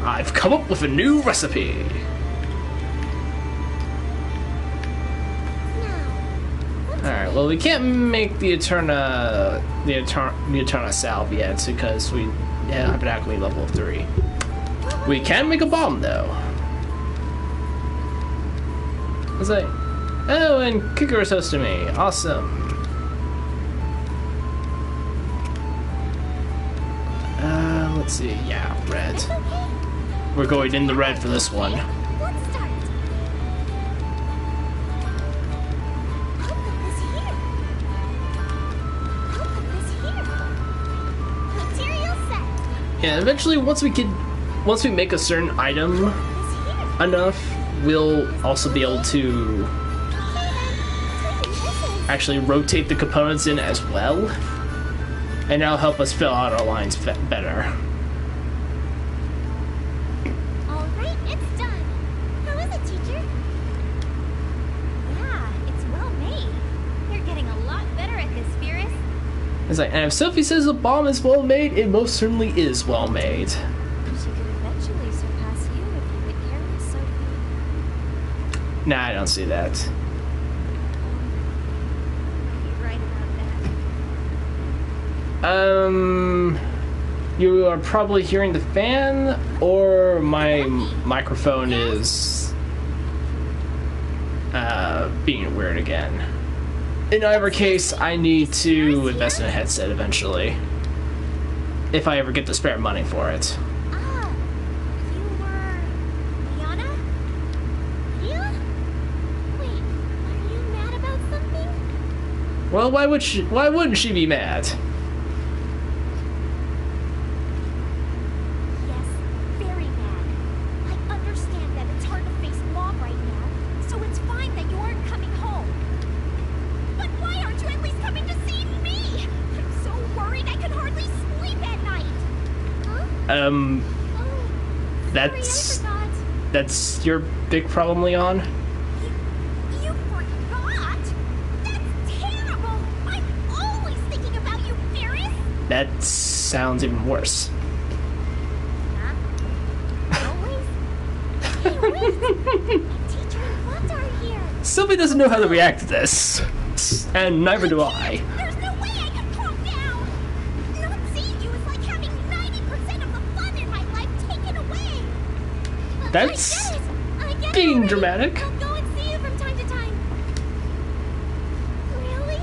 I've come up with a new recipe. Alright, well we can't make the Etona salve yet because we have an alchemy level of 3. We can make a bomb though. It's like, oh, and Kikara's hosting me. Awesome. Let's see. Yeah, red. We're going in the red for this one. Yeah, eventually once we make a certain item enough, we'll also be able to actually rotate the components in as well. And that'll help us fill out our lines better. Alright, it's done. How is it, teacher? Yeah, it's well made. You're getting a lot better at this, Firis. It's like, and if Sophie says the bomb is well made, it most certainly is well made. She could eventually surpass you if you get careless, Sophie. Nah, I don't see that. You're right about that. You are probably hearing the fan, or my microphone is being weird again. In either case, I need to invest in a headset eventually. if I ever get the spare money for it. Ah, you were Liana? Yeah? Wait, are you mad about something? Well, why wouldn't she be mad? Yes, very mad. I understand that it's hard to face mom right now, so it's fine that you aren't coming home. But why aren't you at least coming to see me? I'm so worried I can hardly sleep at night. Huh? Oh, That's sorry, I forgot. that's your big problem, Leon. You forgot? That's terrible! I'm always thinking about you, Firis! That sounds even worse. Huh? Always? Hey, wait! Teacher and Blunt are here! Sylvie doesn't know how to react to this, and neither do I. There's no way I can calm down! Not seeing you is like having 90% of the fun in my life taken away! That's I get it being already. dramatic. I'll go and see you from time to time. Really?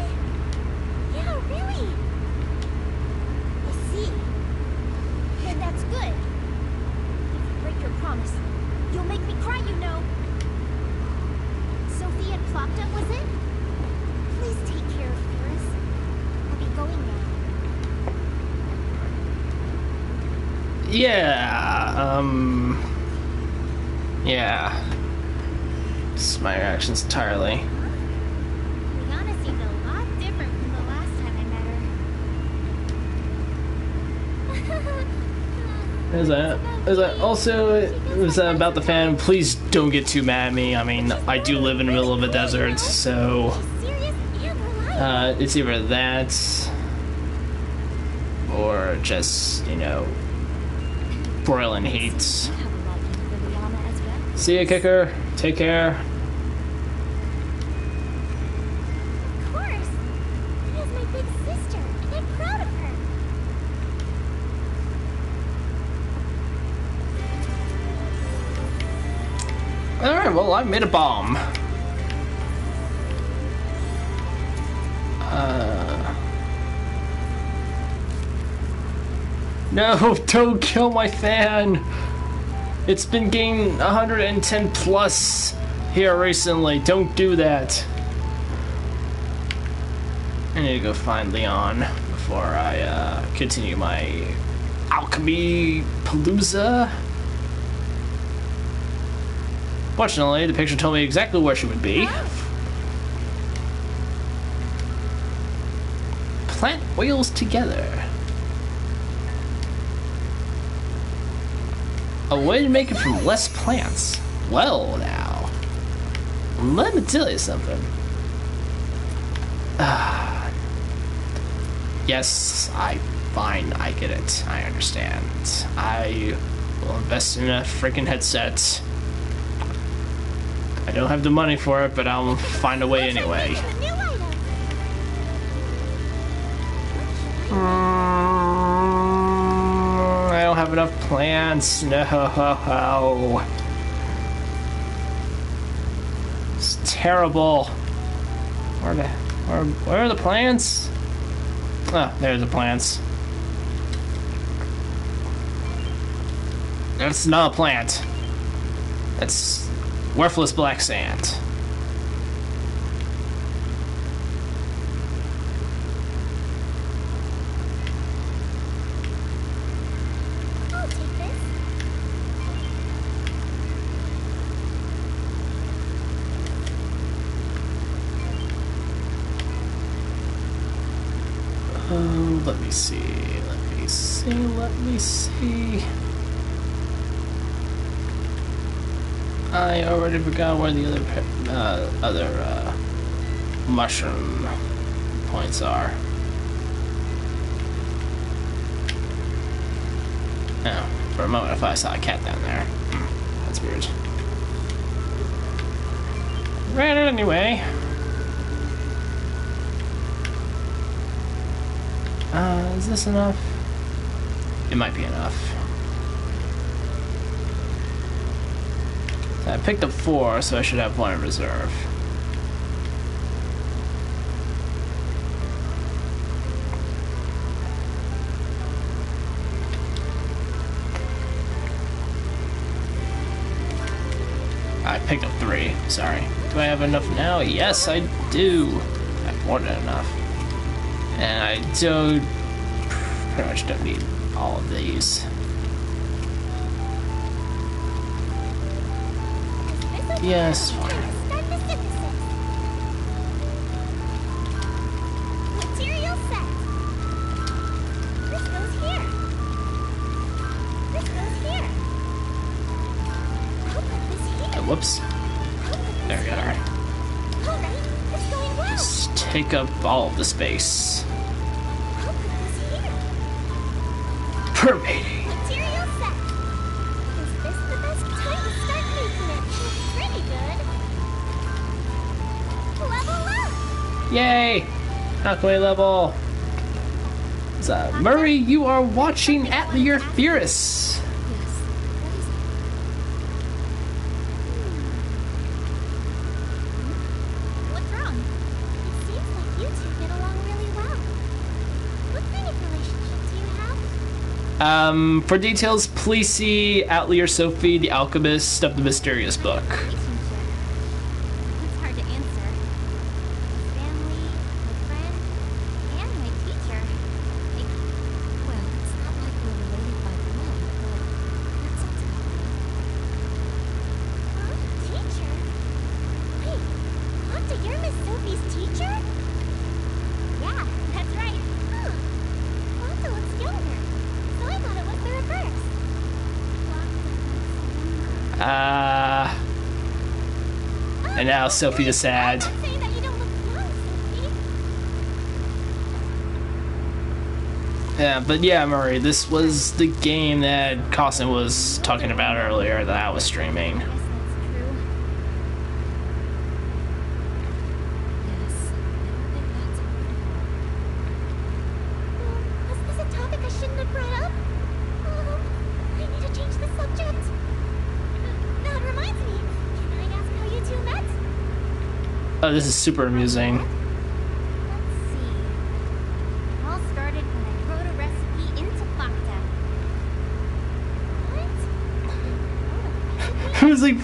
Yeah, really. I see. Then that's good. If you break your promise, you'll make me cry, you know. Sophie and Plopta, was it? Please take care of Firis. I'll be going now. Yeah, yeah. It's my reactions entirely. Liana seemed a lot different from the last time I met her. Is that also it was about the fan? Please don't get too mad at me. I mean, I do live in the middle of a desert, so She's serious and reliable. it's either that or just, you know, broiling heat. You have a liking for Liana as well. See ya, Kicker. Take care. Of course. Liana's my big sister, and I'm proud of her. Alright, well, I made a bomb. No, don't kill my fan! It's been getting 110 plus here recently. Don't do that. I need to go find Leon before I continue my alchemy palooza. Fortunately, the picture told me exactly where she would be. Plant wheels together. A way to make it from less plants. Well, now, let me tell you something. Yes, fine, I get it. I understand. I will invest in a freaking headset. I don't have the money for it, but I'll find a way anyway. A new item. I don't have enough plants. No. It's terrible. Where are the plants? Oh, there's the plants. That's not a plant. That's worthless black sand. I'll take this. Let me see. I already forgot where the other mushroom points are. Oh, for a moment I thought I saw a cat down there. That's weird. Ran it anyway. Is this enough? It might be enough. I picked up 4, so I should have 1 in reserve. I picked up 3. Sorry. Do I have enough now? Yes, I do. I have more than enough. And I don't... pretty much don't need all of these. Yes, fine. Material set. This goes here. This goes here. I'll put this here. Oh, whoops. I'll put this There we here. are. Alright, it's going well. Just take up all of the space. I'll put this here. Permeating. Material set. Is this the best time to start making it? Pretty good. Level up. Yay! Halfway level. So, Murray, you are watching Atelier Firis. Yes. What's wrong? It seems like you two get along really well. What kind of relationship do you have? For details, please see Atelier Sophie, the Alchemist of the Mysterious book. Relationship. It's hard to answer. My family, my friend, and my teacher. Well, it's not like we're related by blood, but that sounds about right. Huh? Teacher? Wait, Octa, you're Miss Sophie's teacher? Yeah, that's right. Huh. Octa looks younger, so I thought it was the reverse. And now Sophie is sad. I'm not saying that you don't look young, Sophie. Yeah, but yeah, Murray, this was the game that Costin was talking about earlier that I was streaming. Yes, that's true. Yes, I think that's Was this a topic I shouldn't have brought up? I need to change the subject. That reminds me. Can I ask how you two met? Oh, this is super amusing. Let's see. It all started when I wrote a recipe into Fakta. What? It was like,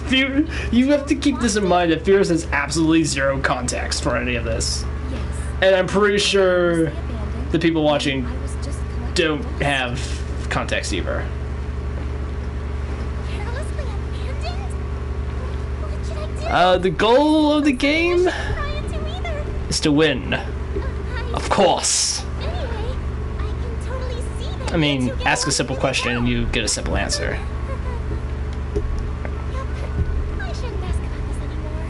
you have to keep this in mind that Firis has absolutely zero context for any of this. yes. And I'm pretty sure Abandoned. the people watching I was just collecting don't books. have context either. Carelessly abandoned? What should I do? The goal of the game I shouldn't try it too either. is to win. Of course. Anyway, I can totally see that I mean, you two get ask a along simple really question well. and you get a simple answer. Yep. I shouldn't ask about this anymore.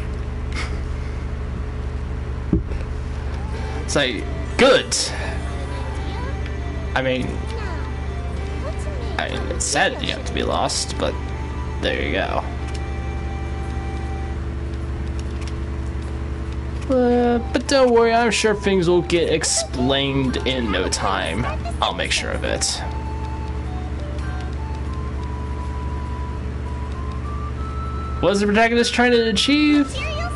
It's like, good. I mean, it's sad that you have to be lost, but there you go. But don't worry, I'm sure things will get explained in no time. I'll make sure of it. What is the protagonist trying to achieve? Material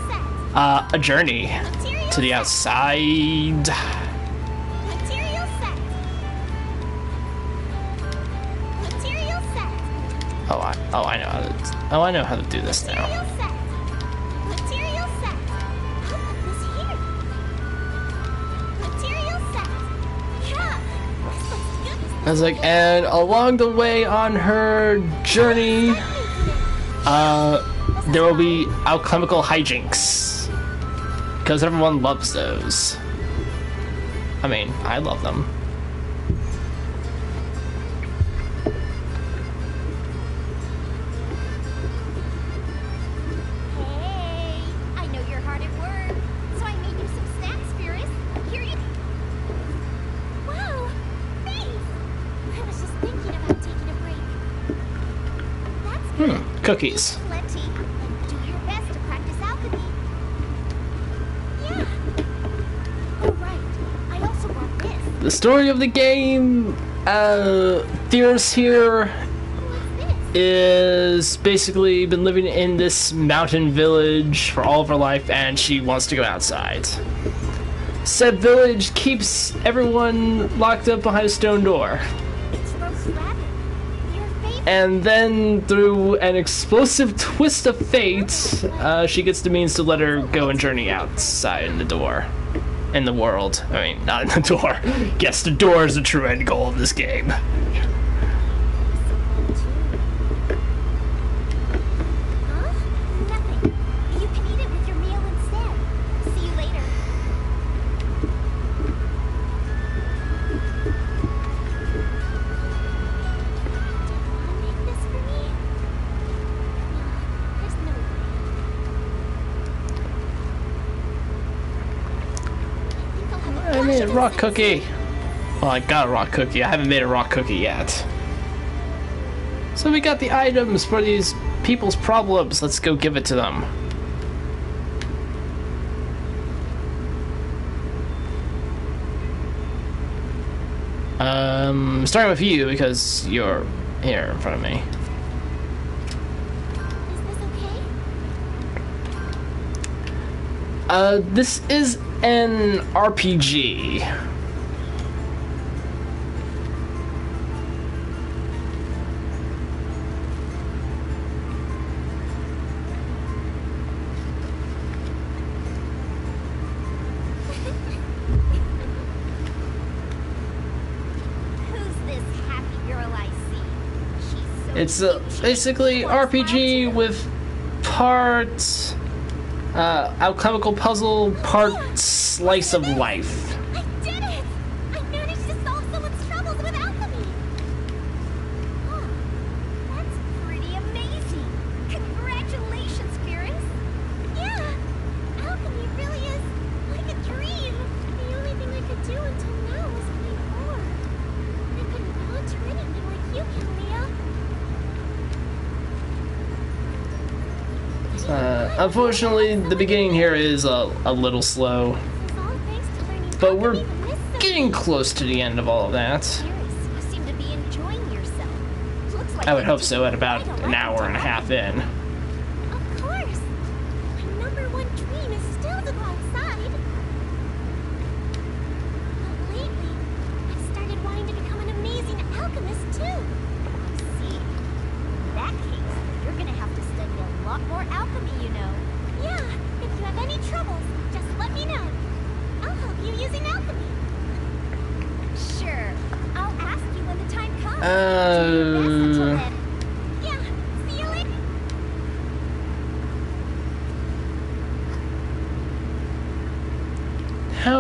set. A journey Material to the set. outside. Material set. Material set. I know how to do this now. Material set. Material set. I'll put this here. Material set. Yeah. This looks good. I was like, and along the way on her journey, there will be alchemical hijinks. Because everyone loves those. I mean, I love them. Hey, I know you're hard at work, so I made you some snacks, Firis. Here you. Wow, thanks. I was just thinking about taking a break. That's good. Cookies. Plenty, and do your best to practice alchemy. Yeah. Oh right, I also brought this. The story of the game, Firis here What's this? is basically been living in this mountain village for all of her life, and she wants to go outside. Said village keeps everyone locked up behind a stone door. It's roast rabbit. Your favorite. And then, through an explosive twist of fate, she gets the means to let her go and journey outside in the door. In the world. I mean, not in the door. Yes, the door is the true end goal of this game. Huh? Nothing. You can eat it with your meal instead. See you later. Make this for me? There's no way. I made a rock cookie. Well, I got a rock cookie. I haven't made a rock cookie yet. So we got the items for these people's problems. Let's go give it to them. Starting with you because you're here in front of me. Is this okay? This is an RPG. Who's this happy girl I see? She's so It's cute. basically RPG with parts alchemical puzzle, part slice of life. I did it! I managed to solve someone's troubles with alchemy! Huh. That's pretty amazing! Congratulations, Firis! Yeah! Alchemy really is like a dream! The only thing I could do until now was play more. I couldn't bond to anything like you can, Leah. Unfortunately, the beginning here is a little slow, This is all thanks to learning but we're alchemy from this getting close to the end of all of that. Firis, you seem to be enjoying yourself. Looks like I would you hope did so at about quite a an lot hour and a half in. Of course. My #1 dream is still to go outside. But lately, I've started wanting to become an amazing alchemist too. I see. In that case, you're gonna have to study a lot more alchemy, you know. Yeah, if you have any troubles, just let me know. I'll help you using alchemy. Sure. I'll ask you when the time comes. Do your best until then. Yeah, see you later. How...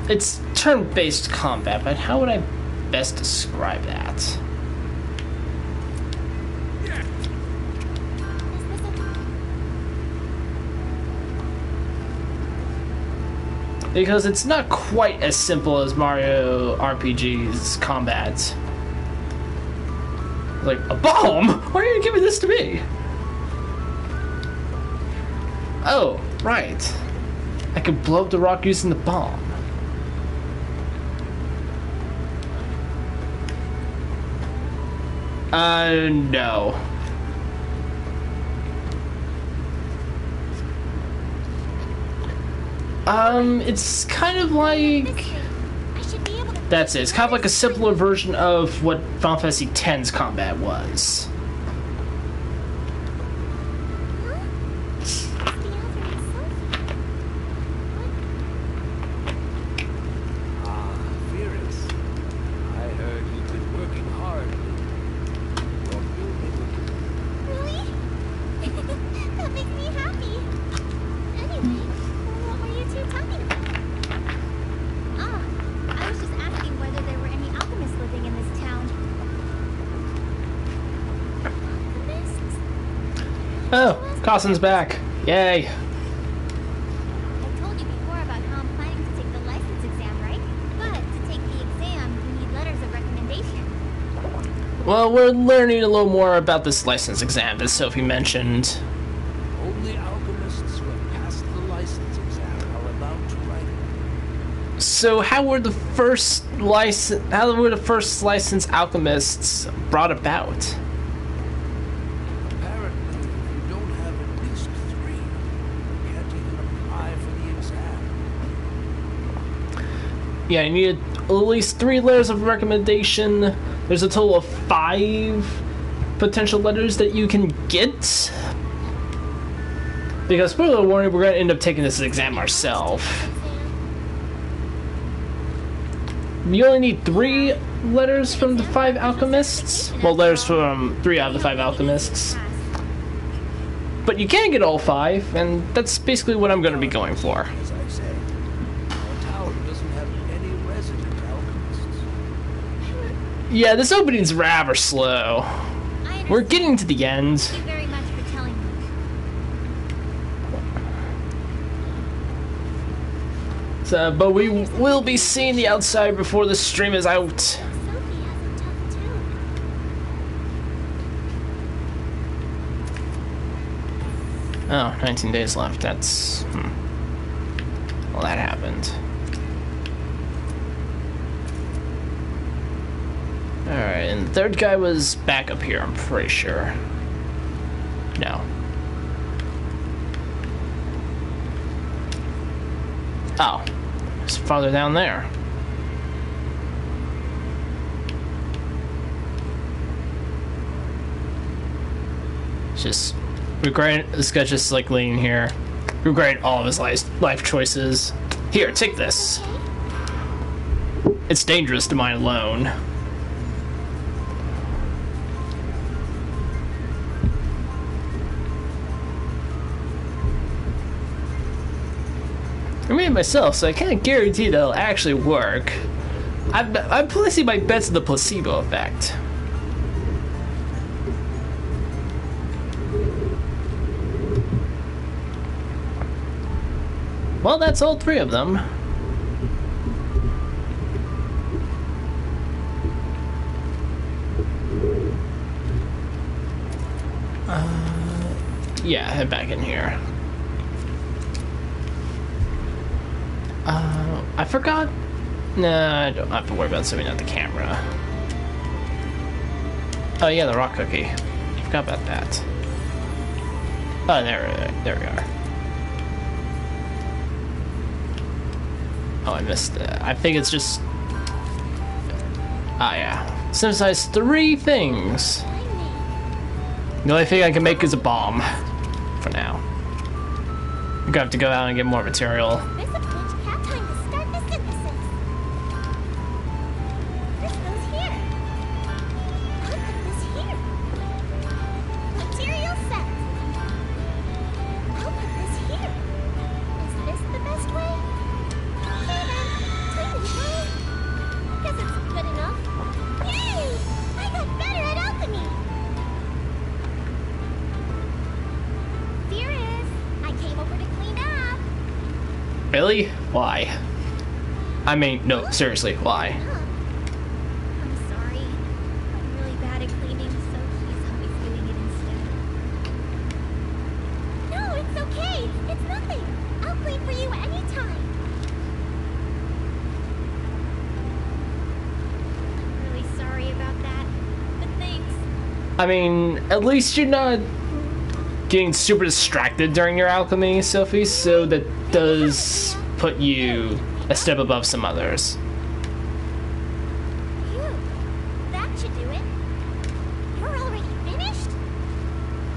It's turn-based combat, but how would I best describe that? Is this okay? Because it's not quite as simple as Mario RPG's combat. Like, a bomb? Why are you giving this to me? Oh, right. I could blow up the rock using the bomb. No. It's kind of like... I should be able to. That's it. It's kind of like a simpler version of what Final Fantasy X's combat was. Huh? The alternate Sophie. Ah, Firis. I heard you've been working hard. You're building. Really? That makes me happy. Anyway, what were you two talking about? Ah, I was just asking whether there were any alchemists living in this town. Alchemists? Oh, Cosson's back. Yay. I told you before about how I'm planning to take the license exam, right? But to take the exam, you need letters of recommendation. Well, we're learning a little more about this license exam, as Sophie mentioned. Only alchemists who have passed the license exam are allowed to write it. So, how were the first licensed alchemists brought about? Apparently, if you don't have at least 3, you can't even apply for the exam. Yeah, you need at least 3 letters of recommendation. There's a total of 5 potential letters that you can get. Because, spoiler warning, we're going to end up taking this exam ourselves. You only need 3 letters from the 5 alchemists. Well, letters from 3 out of the 5 alchemists. But you can get all 5, and that's basically what I'm going to be going for. As I said, our tower doesn't have any resident alchemists. Yeah, this opening's rather slow. We're getting to the end. Thank you very much for telling me. So, but we will be seeing the outside before the stream is out. Sophie has a tough tone. Oh, 19 days left. That's... Well, that happened. Alright, and the third guy was back up here, I'm pretty sure. No. Oh. It's farther down there. It's just... regret this guy's just like laying here. Regret all of his life choices. Here, take this. It's dangerous to mine alone. I made it myself, so I can't guarantee that it'll actually work. I'm placing my bets on the placebo effect. Well, that's all 3 of them. Yeah, head back in here. I forgot. Nah, I don't have to worry about zooming out the camera. Oh yeah, the rock cookie. Forgot about that. Oh, there we are. Oh, I missed that. I think it's just... Ah, yeah. Synthesize 3 things. The only thing I can make is a bomb. For now. I'm gonna have to go out and get more material. There's a page cat time to start the synthesis. This goes here. I'll put this here. Material set. I'll put this here. Is this the best way? Okay then. Time to try. Guess it's good enough. Yay! I got better at alchemy. Firis, I came over to clean up. Really? Why? I mean, no, seriously, why? Huh. I'm sorry. I'm really bad at cleaning, so he's always doing it instead. No, it's okay. It's nothing. I'll clean for you anytime. I'm really sorry about that, but thanks. I mean, at least you're not getting super distracted during your alchemy, Sophie, so that does put you a step above some others. Phew. That should do it. You're already finished?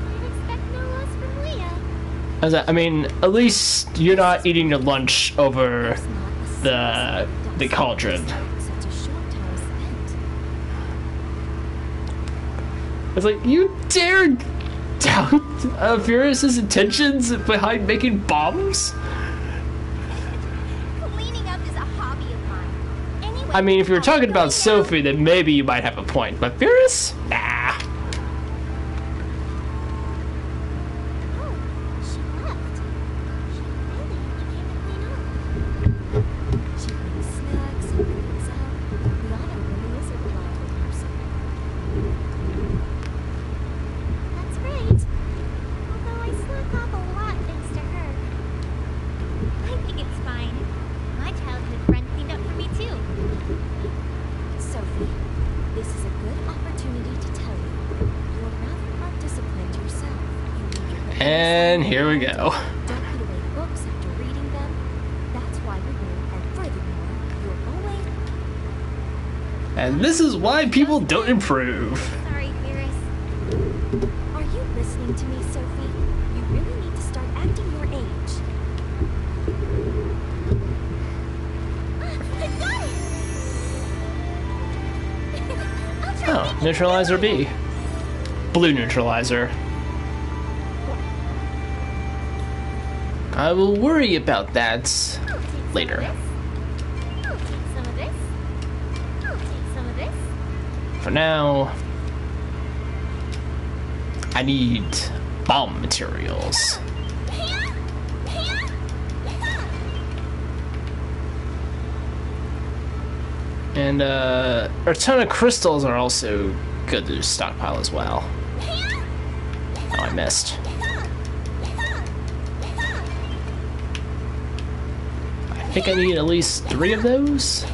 I'd expect no less from Leah. I mean, at least you're not eating your lunch over the cauldron. Such a short time spent. It's like, you dare doubt Firis' intentions behind making bombs? Cleaning up is a hobby of mine. Anyway, I mean, if you were talking about now. Sophie, then maybe you might have a point, but Firis? Nah. Oh, she left. She really came to clean up. She brings snacks and cleans up. Liana really is a reliable person. That's right. Although I slack off a lot thanks to her. I think it's fine. My childhood friend cleaned up for me too. Sophie, this is a good opportunity to tell you. You're rather undisciplined yourself. You leave your books And here we go. Don't put away books after reading them. That's why you're here, and furthermore, you're always... And this is why people don't improve. Sorry, Firis. Are you listening to me, Sophie? You really need to start acting your age. I got it! I'll try Oh, neutralizer B. Blue neutralizer. I will worry about that I'll take some later. of this. I'll take some of this. I'll take some of this. For now, I need bomb materials. And a ton of crystals are also good to stockpile as well. Oh, I missed. I think I need at least 3 of those.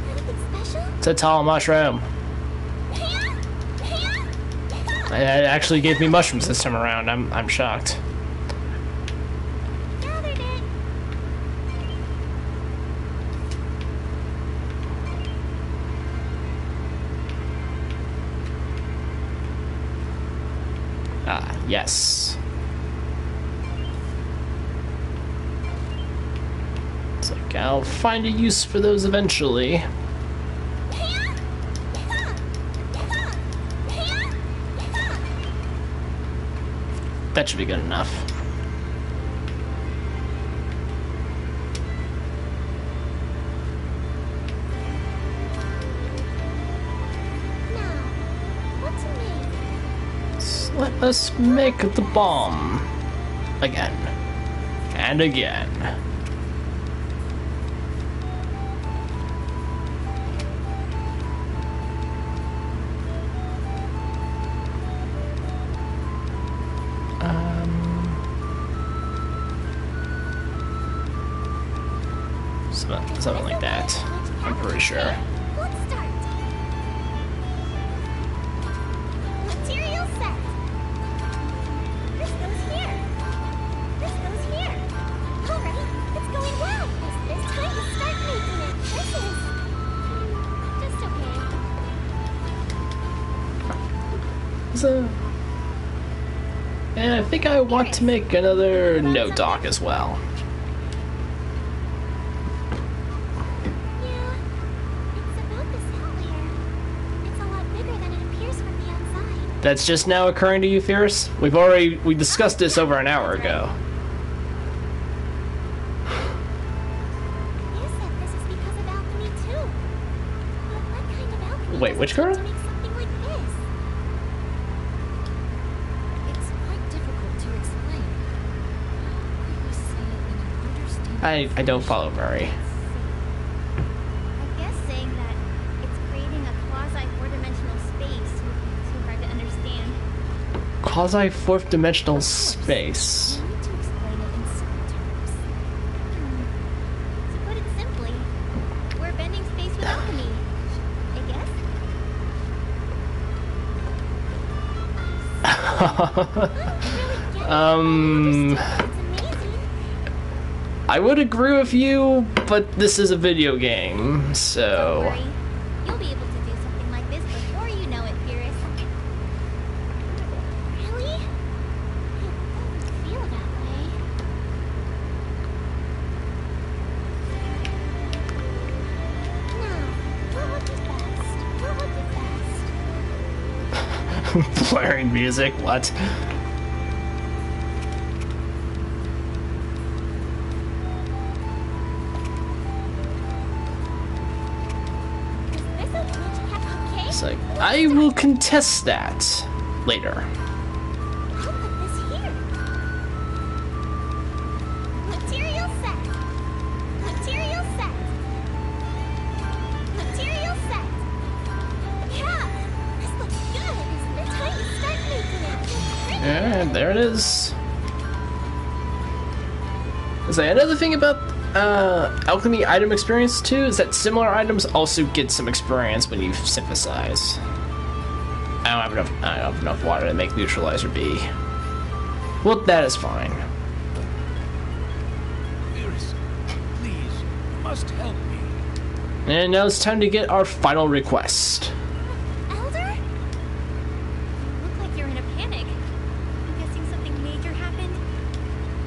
Anything special? It's a tall mushroom. It actually gave me mushrooms this time around. I'm shocked. Gathered it. Ah, yes. It's like I'll find a use for those eventually. That should be good enough. Now, what to make? So let us make the bomb. Again. And again. Something like that. I'm pretty sure. Let's start. Material set. This goes here. This goes here. Alright, it's going well. It's time to start making it. This is just okay. So, and I think I want to make another note dock as well. Yeah, it's about this outlier. It's a lot bigger than it appears from the outside. That's just now occurring to you, Firis? We discussed this over an hour ago. You said this is because of alchemy too. But what kind of alchemy Wait, does it which take girl? to make something like this? It's quite difficult to explain. How could we say it in an understandable I don't follow very. I guess saying that it's creating a quasi-four-dimensional space would be too hard to understand. Quasi fourth dimensional space. You need to explain it in simple terms. To put it simply, we're bending space with alchemy. I guess? It's amazing. I would agree with you, but this is a video game, Don't so worry. You'll be able to do something like this before you know it, Firis. Really? I don't feel that way. No, what would be best? What would be best? blaring music. What? Is this a glitch okay? It's like I will contest that later. I'll put this here. Material set. Material set. Material set. Yeah, this looks good. It's time to start making it. Pretty. And there it is. So another thing about alchemy item experience too is that similar items also get some experience when you synthesize. I don't have enough water to make neutralizer B. Well, that is fine. Firis, please, you must help me. And now it's time to get our final request. Elder? You look like you're in a panic. I'm guessing something major happened.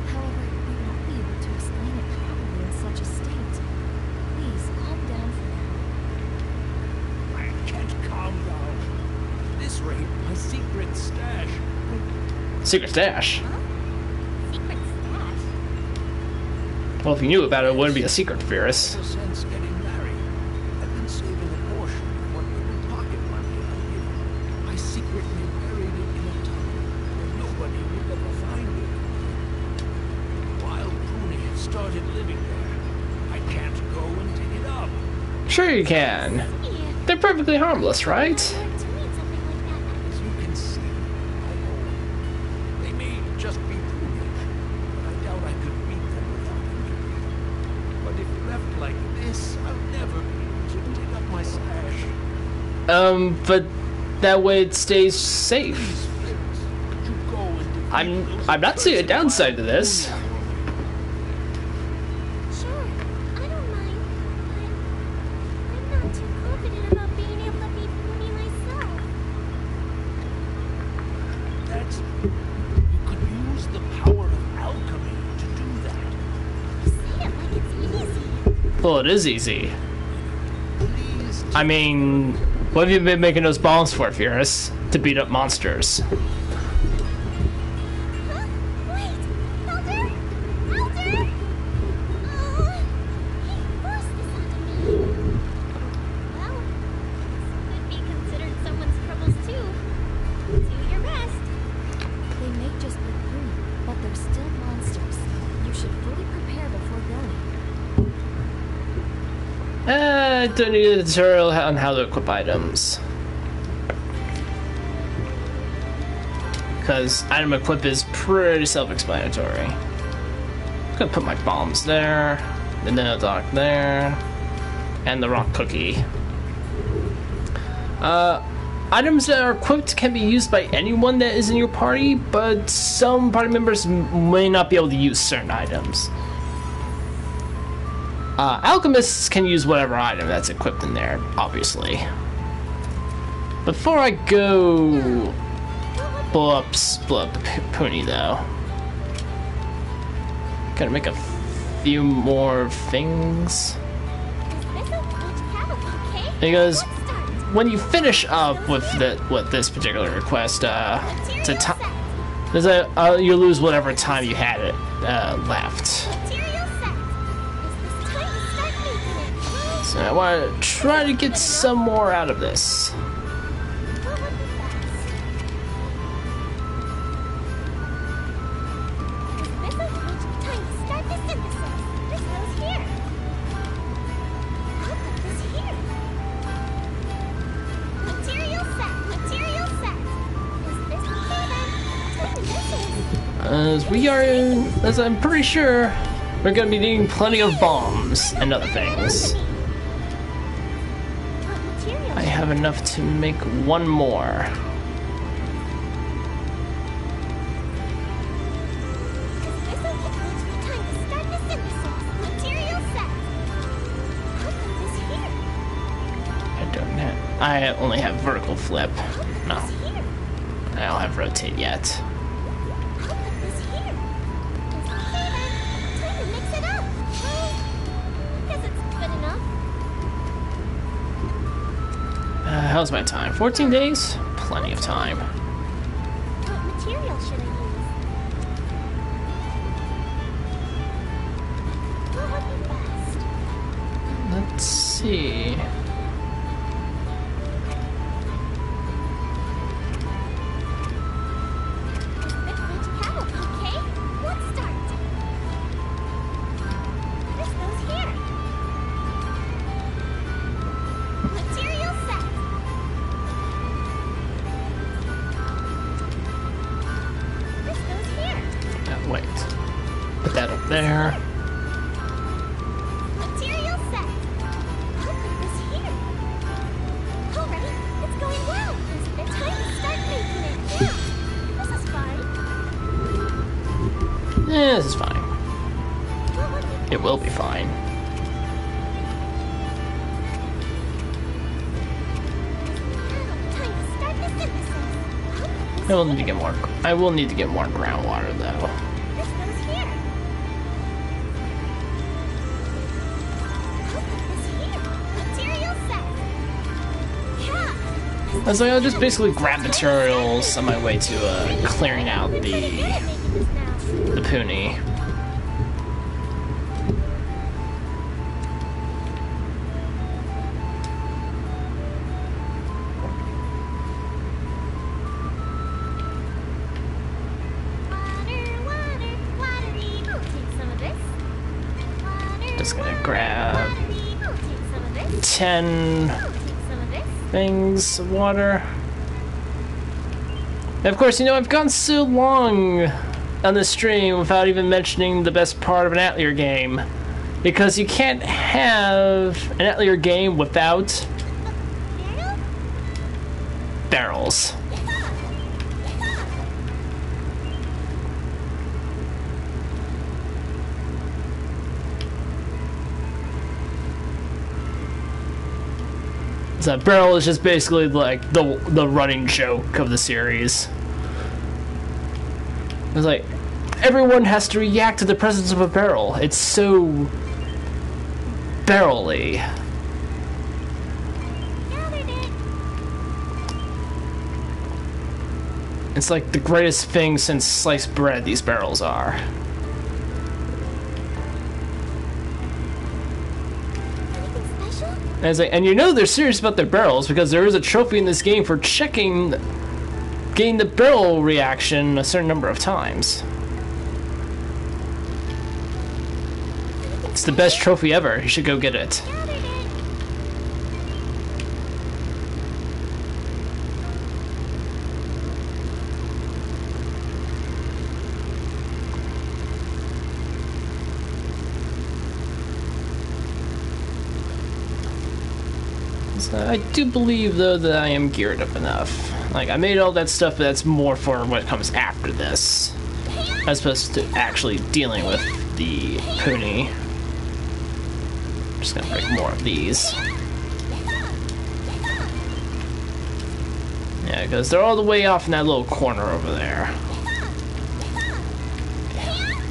However, we won't be able to explain it properly in such a state. Please, calm down for now. I can't calm down. At this rate, my secret stash. Secret stash? Huh? Secret stash? Well, if you knew about it, it wouldn't be a secret, Firis. No sense getting married. I've been saving a portion of what little pocket money I've given. I secretly buried it in a tunnel where nobody will ever find it. Wild Pony has started living there. I can't go and dig it up. Sure you can. Yeah. They're perfectly harmless, right? You're doing something like that. As you can see, I know. They may just be prudish, but I doubt I could beat them without injury. But if left like this, I'll never be able to dig up my stash. But that way it stays safe. Please, Firis, could you go and defeat I'm those not seeing a birds downside to wild this. pony? Sure, I don't mind, but I'm not too confident about being able to beat Pony myself. That's... You could use the power of alchemy to do that. You say it like it's easy. Well, it is easy. Please, I mean, what have you been making those bombs for, Firis? To beat up monsters. Huh? Wait! Elder! Elder! Oh, he forced this onto me. Well, this could be considered someone's troubles too. Do your best. They may just look green, but they're still monsters. You should fully prepare before going. I don't need a tutorial on how to equip items. Because item equip is pretty self-explanatory. I'm gonna put my bombs there, the nanodoc there, and the rock cookie. Items that are equipped can be used by anyone that is in your party, but some party members may not be able to use certain items. Alchemists can use whatever item that's equipped in there, obviously. Before I go blow up the pony, though, gotta make a few more things. Is this a good cattle, okay? Because Let's start. when you finish up with this particular request, Material set. you lose whatever time you had it left. Material set. Is this time to start making it? So I want to try to get some more out of this. What would be best? Is this a good time to start the synthesis? This goes here. I'll put this here. Material set. Material set. Is this okay then? Time to this is. As I'm pretty sure, we're gonna be needing plenty of bombs and other things. What material? I have enough to make one more. Is this a good time to start the synthesis? Material set. I'll put this here. I don't have. I only have vertical flip. I'll put No, this here. I don't have rotate yet. I'll put this here. It's okay then. Time to mix it up. Well, guess it's good enough. How's my time? 14 days? Plenty of time. What material should I use? What would be best? Let's see. Is this rich cattle okay? Let's start. This goes here. Material set. This goes here. Wait. Put that up there. Material set. I'll put this here. Alright, it's going well. Is it time to start making it? Yeah, this is fine. This is fine. It will be fine. I will need to get more. I will need to get more groundwater though. This goes here. I'll put this here. Material set. Yeah. I was like, I'll just basically grab materials on my way to clearing out Making this now. the Puni. Watery. I'll take some of this. Just gonna grab Watery. I'll take some of this. 10 I'll take some of this. things of water. And of course, you know, I've gone so long on the stream without even mentioning the best part of an Atelier game. Because you can't have an Atelier game without barrels. So that barrel is just basically like the running joke of the series. It's like everyone has to react to the presence of a barrel. It's so barrel-y. Gathered it. It's like the greatest thing since sliced bread, these barrels are. Anything special? And it's like, and you know they're serious about their barrels because there is a trophy in this game for getting the barrel reaction a certain number of times. It's the best trophy ever. You should go get it. Gathered it. So I do believe though that I am geared up enough. Like I made all that stuff, but that's more for what comes after this, as opposed to actually dealing with the Puni. Just gonna break more of these. Yeah, because they're all the way off in that little corner over there.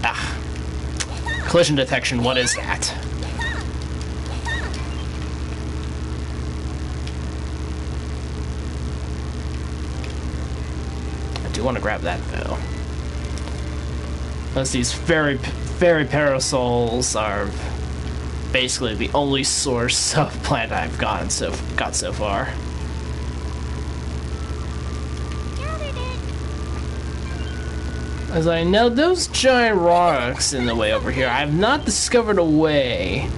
Ah. Collision detection, what is that? I do want to grab that though. Because these fairy parasols are basically the only source of plant I've got so far. Gathered it. As I know, those giant rocks in the way over here, I have not discovered a way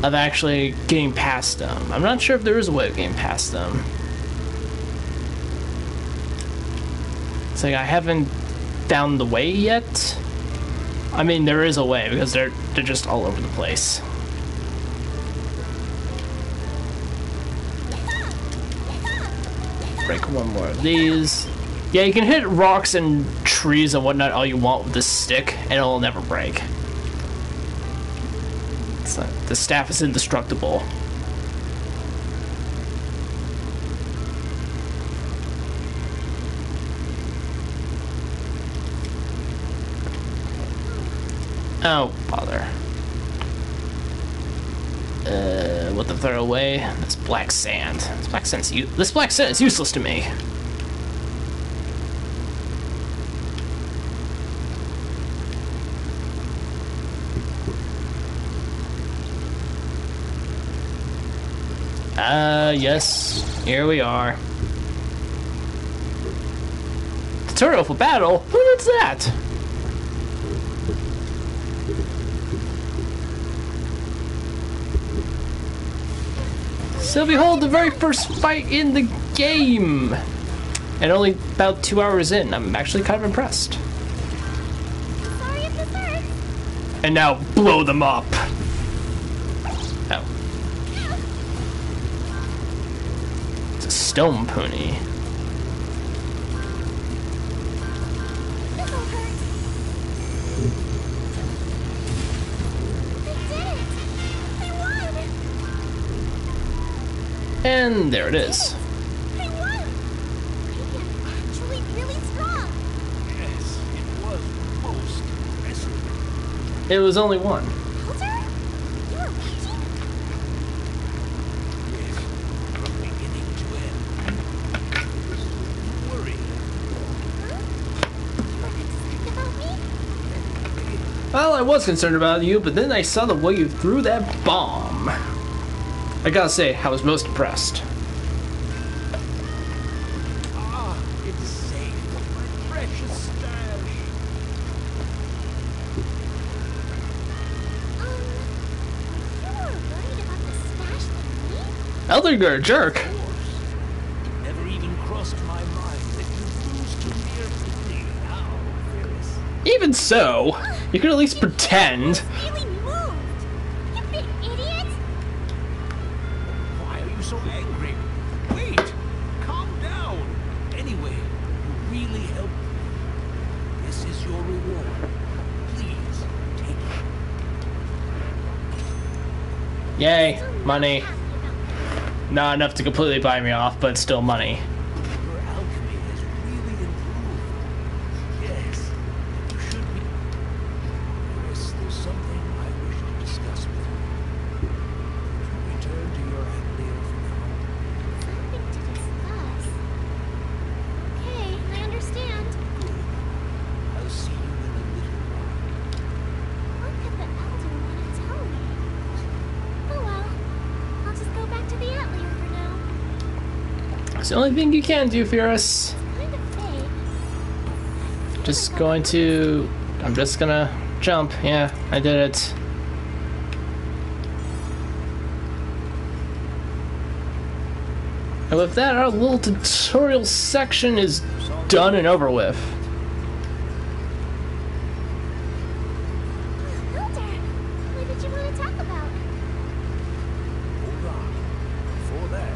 of actually getting past them. I'm not sure if there is a way of getting past them. It's like I haven't found the way yet. I mean, there is a way because they're just all over the place. Break one more of these. Yeah, you can hit rocks and trees and whatnot all you want with this stick, and it'll never break. It's not, the staff is indestructible. Oh, bother. What to throw away? That's black sand. This black sand is useless to me. Yes. Here we are. Tutorial for battle? What is that? So behold, the very first fight in the game! And only about 2 hours in. I'm actually kind of impressed. Sorry if this hurts. And now blow them up! Oh. It's a stone pony. This'll hurt. And there it is. I won! I am actually really strong. Yes, it was most impressive. It was only one. Elder? You were watching? Yes, from beginning to end. Don't worry. You were concerned about me? Well, I was concerned about you, but then I saw the way you threw that bomb. I gotta say, I was most impressed. Ah, it's safe. My precious stash. You were worried about the stash with me? Elder, you're a jerk. Of course. It never even crossed my mind that you'd lose to mere play now, Firis. Even so, you could at least pretend. Really moved! You big idiot! Why are you so angry? Wait! Calm down! Anyway, you really helped me. This is your reward. Please, take it. Yay, money. Happy about Not enough to completely buy me off, but still money. Your alchemy has really improved. Yes, you should be. Firis, there's something I wish to discuss with you. Could you return to your atelier for now? something to discuss. Okay, I understand. Good. I'll see you in a little while. What could the elder want to tell me? Oh well, I'll just go back to the Atelier for now. It's the only thing you can do, Firis. Kind of vague. Just going to... I'm just gonna jump. Yeah, I did it. And with that, our little tutorial section is done and over with. Elder, what did you want to talk about? Hold on. Before that,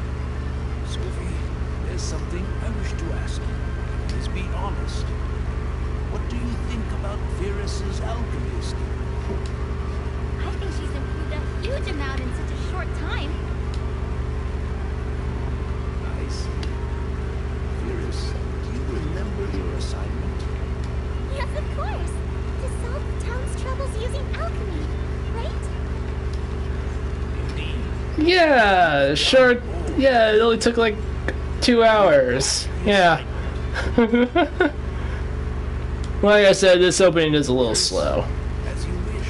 Sophie, there's something I wish to ask you. Please be honest. What do you think about Firis's alchemy skill? I think she's improved a huge amount in such a short time. I see. Firis, do you remember your assignment? Yes, of course. To solve the town's troubles using alchemy, right? Indeed. Yeah, sure. Yeah, it only took like 2 hours. Yeah. Like I said, this opening is a little slow. As you wish,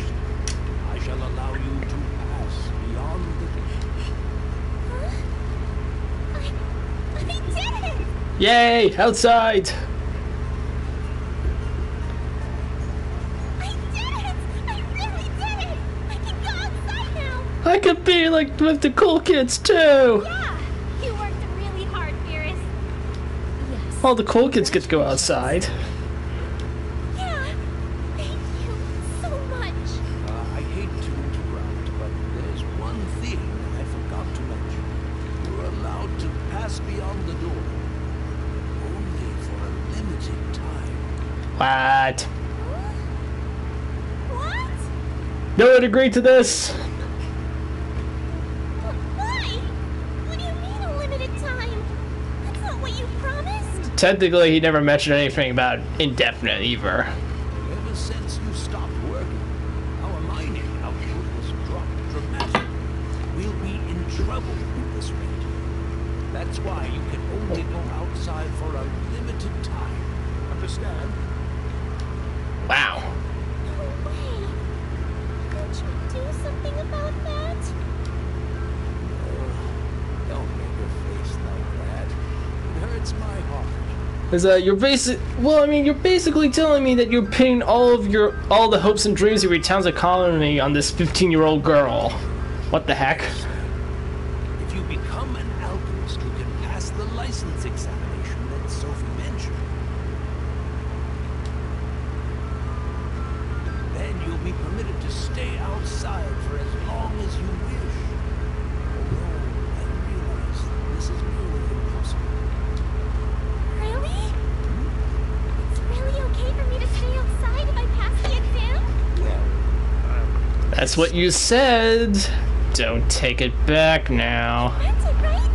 I shall allow you to pass beyond the gate. I did it! Yay, outside! I did it! I really did it! I can go outside now! I could be like with the cool kids too! Yeah! You worked really hard, Firis. Yes. All the cool kids get to go outside. Yeah! Thank you so much! I hate to interrupt, but there's one thing I forgot to mention. You're allowed to pass beyond the door. Only for a limited time. What? What? No one agreed to this? Why? What do you mean a limited time? That's not what you promised. Technically, he never mentioned anything about indefinite either. Ever since you stopped working, our mining output has dropped dramatically. We'll be in trouble at this rate. That's why you can only go outside for a limited time. Understand? Wow. No way. Can't you do something about that? Don't make a face like that. It hurts my heart. Is that you're well, I mean, you're basically telling me that you're pinning all the hopes and dreams of your town's economy on this 15-year-old girl. What the heck? If you become an alchemist who can pass the license examination that Sophie mentioned, then you'll be permitted to stay outside for as long as you wish. Although I realize that this is nearly impossible. Really? It's really okay for me to stay outside if I pass the exam? That's what you said. Don't take it back now. That's it, right?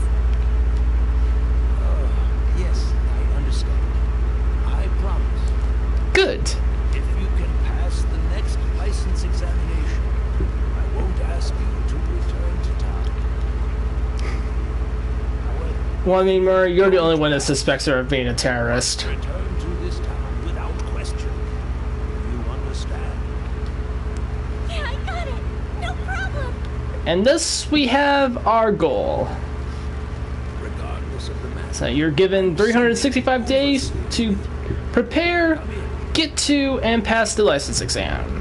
Well, I mean, Murray, you're the only one that suspects her of being a terrorist. Return to this town without question. You understand? Yeah, I got it. No problem. And thus we have our goal. Regardless of the matter. So you're given 365 days to prepare, get to, and pass the license exam.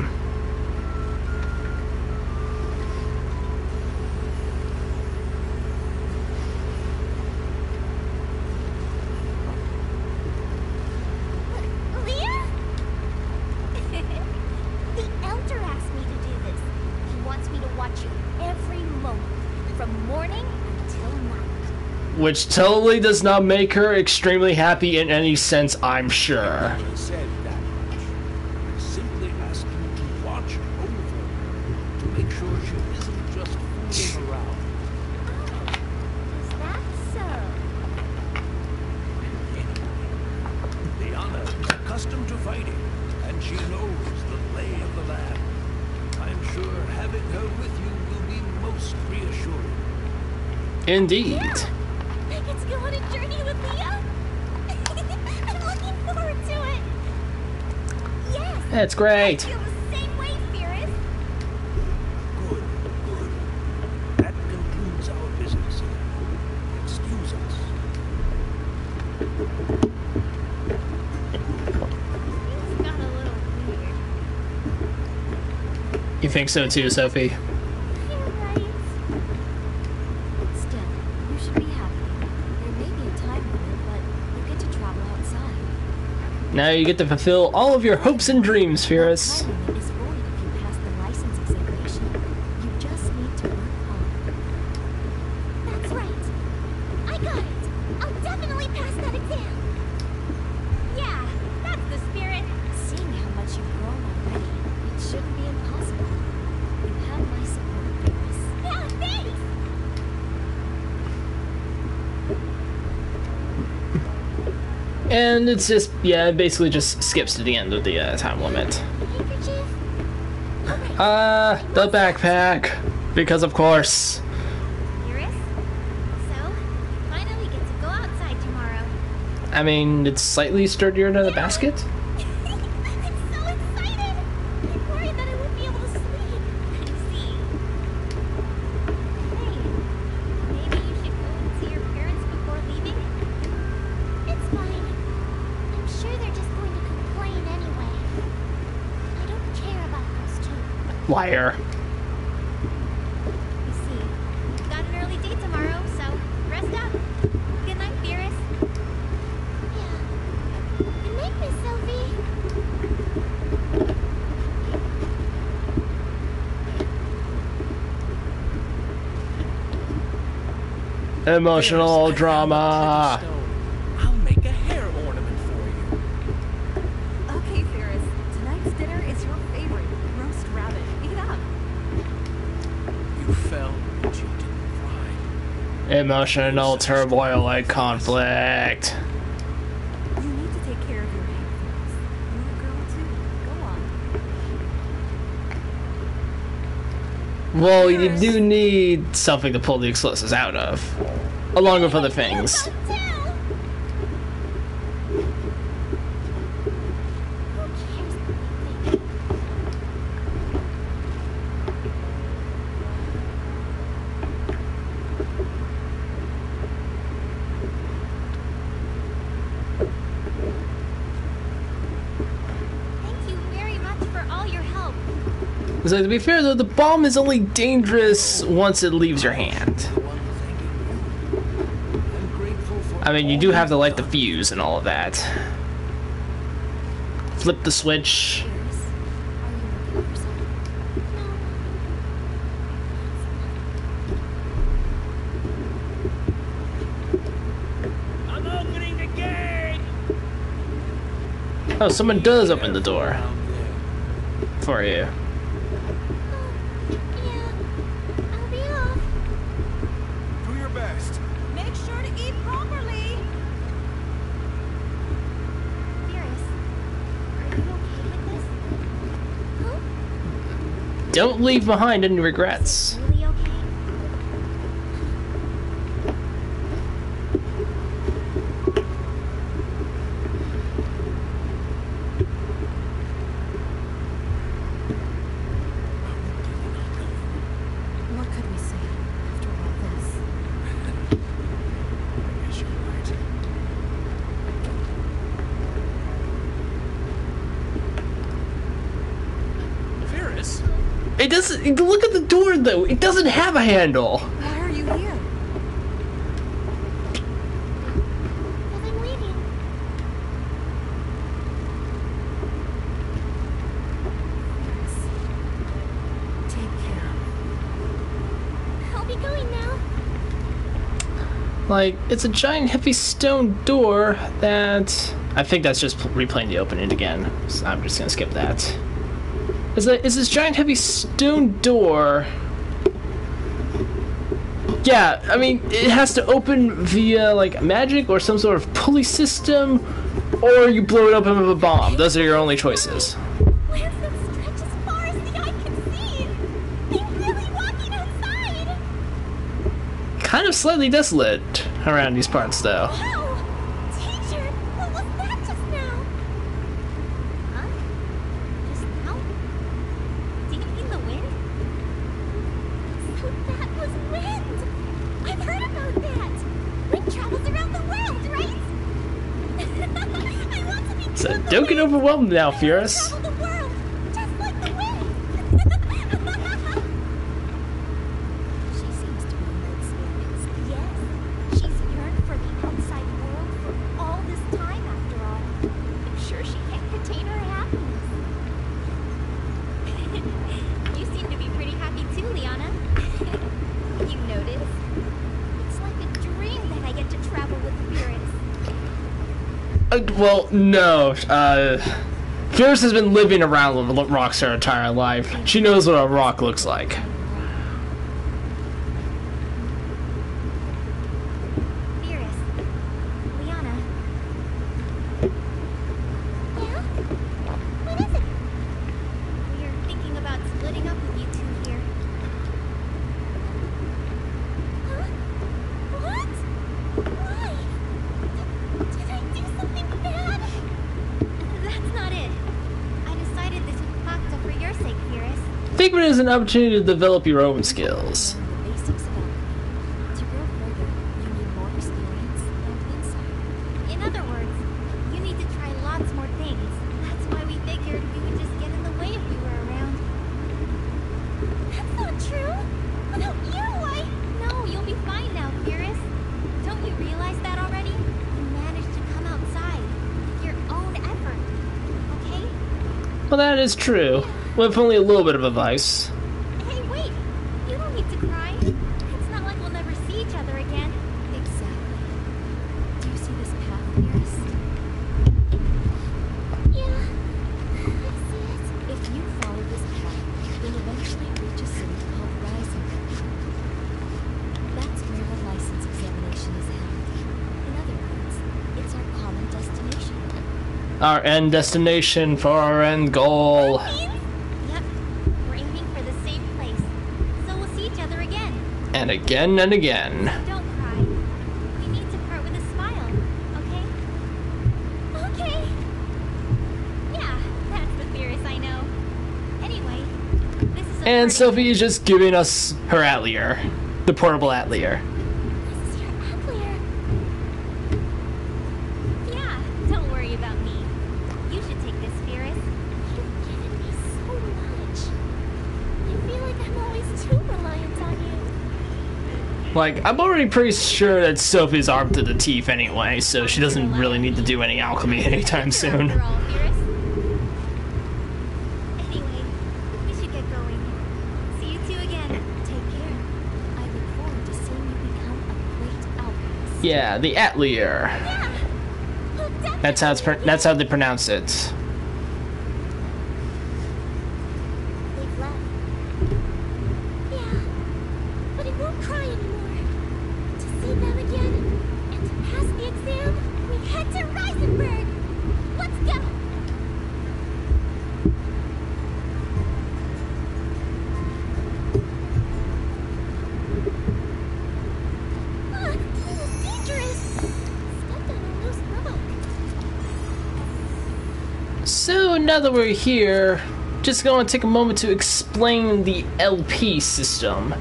Leah? The Elder asked me to do this. He wants me to watch you every moment, from morning until night. Which totally does not make her extremely happy in any sense, I'm sure. I said that much. I simply asked you to watch over her, to make sure she isn't just fooling around. Is that so? Liana is accustomed to fighting, and she knows the lay of the land. I'm sure having her with you will be most reassuring. Indeed. I get to go on a journey with Leah. I'm looking forward to it. Yes. That's I great. feel the same way, Firis. Good, good. That concludes our business here. Excuse us. Things got a little weird. You think so too, Sophie? You're right. Still, you should be happy. There may be a time limit, but you get to travel outside. Now you get to fulfill all of your hopes and dreams, Firis. Time limit is void if you pass the license examination. You just need to work hard. That's right. I got it. I'll definitely pass that exam. Yeah, that's the spirit. Seeing how much you've grown already, it shouldn't be impossible. You have my support, Firis. Yeah, thanks. And it's just, yeah, it basically just skips to the end of the time limit. Handkerchief? The backpack. Because of course. Firis? So, finally get to go outside tomorrow. I mean, it's slightly sturdier than the basket. I'm so excited! I'm worried that I won't be able to sleep. I see. Hey, maybe you should go and see your parents before leaving? It's fine. I'm sure they're just going to complain anyway. I don't care about those two. Liar. You see, we've got an early date tomorrow, so rest up. Good night, Firis. Yeah. Good night, Miss Sophie. Emotional drama. I'll make a hair ornament for you. Okay, Firis. Tonight's dinner is your favorite, roast rabbit. Eat up. You fell, but you didn't cry. Emotional turmoil like conflict. You need to take care of your hair, Firis. You're a girl too. Go on. Well, you do need something to pull the explosives out of. Along with other things. Who cares what they think? Thank you very much for all your help. So to be fair though, the bomb is only dangerous once it leaves your hand. One thanking you. I'm grateful for I mean, you do have to light the fuse and all of that. Flip the switch. Firis, are you looking for something? I'm opening the gate! Oh, someone does open the door Down there. for you. Yeah, I'll be off. Do your best. Make sure to eat properly. Firis, are you okay with this? Huh? Don't leave behind any regrets. Really okay? this? It doesn't. Look at the door, though. It doesn't have a handle. Why are you here? Well, I'm leaving. Take care. I'll be going now. Like, it's a giant, heavy stone door that... I think that's just replaying the opening again. So I'm just gonna skip that. Is this giant, heavy stone door... Yeah, I mean, it has to open via, like, magic or some sort of pulley system, or you blow it open with a bomb. Those are your only choices. Landscape stretch as far as the eye can see. They're really walking outside. Kind of slightly desolate around these parts, though. Wow! Teacher, what was that just now? Huh? Just now? Do you mean the wind? So that was wind! I've heard about that! Wind travels around the world, right? I want to be So don't get overwhelmed now, Firis. travel the world, just like the wind! She seems to be inexperienced. Yes, she's yearned for the outside world for all this time after all. I'm sure she can't contain her happiness. You seem to be pretty happy too, Liana. You notice? It's like a dream that I get to travel with Firis. Well, no. Firis has been living around rocks her entire life. She knows what a rock looks like. Firis. Liana. Yeah? What is it? We're thinking about splitting up with you two here. Huh? What? Why? Did I do something bad? That's not it. I decided this was Pakta for your sake, Firis. Think of it as an opportunity to develop your own skills. Learn the basics about it. To grow further, you need more experience and insight. In other words, you need to try lots more things. That's why we figured we would just get in the way if we were around. That's not true. Without you, No, you'll be fine now, Firis. Don't you realize that already? You managed to come outside with your own effort. Okay? Well, that is true. With only a little bit of advice. Hey, wait. You don't need to cry. It's not like we'll never see each other again. Exactly. Do you see this path, Firis? Yeah, I see it. If you follow this path, you'll eventually reach a city called Raynar. That's where the license examination is held. In other words, it's our common destination. Our end destination for our end goal. Yep, we're aiming for the same place. So we'll see each other again. And again and again. Don't cry. We need to part with a smile, okay? Okay. Yeah, that's the Firis I know. Anyway, this is a And party. Sophie is just giving us her Atelier. The portable Atelier. This is your Atelier. Yeah, don't worry about me. You should take this, Firis. You've given me so much. I feel like I'm always too reliant on you. Like, I'm already pretty sure that Sophie's armed to the teeth anyway, so she doesn't really need to do any alchemy anytime soon. After all, Firis. Anyway, we should get going. See you two again. Take care. I look forward to seeing you become a great alchemist. Yeah, the Atelier. Yeah. Oh, That's how they pronounce it. They've left. Yeah, but I won't cry anymore. To see them again and to pass the exam, we head to Reisenberg. Let's go. It was dangerous. Stepped on a loose rock. So now that we're here, just gonna take a moment to explain the LP system.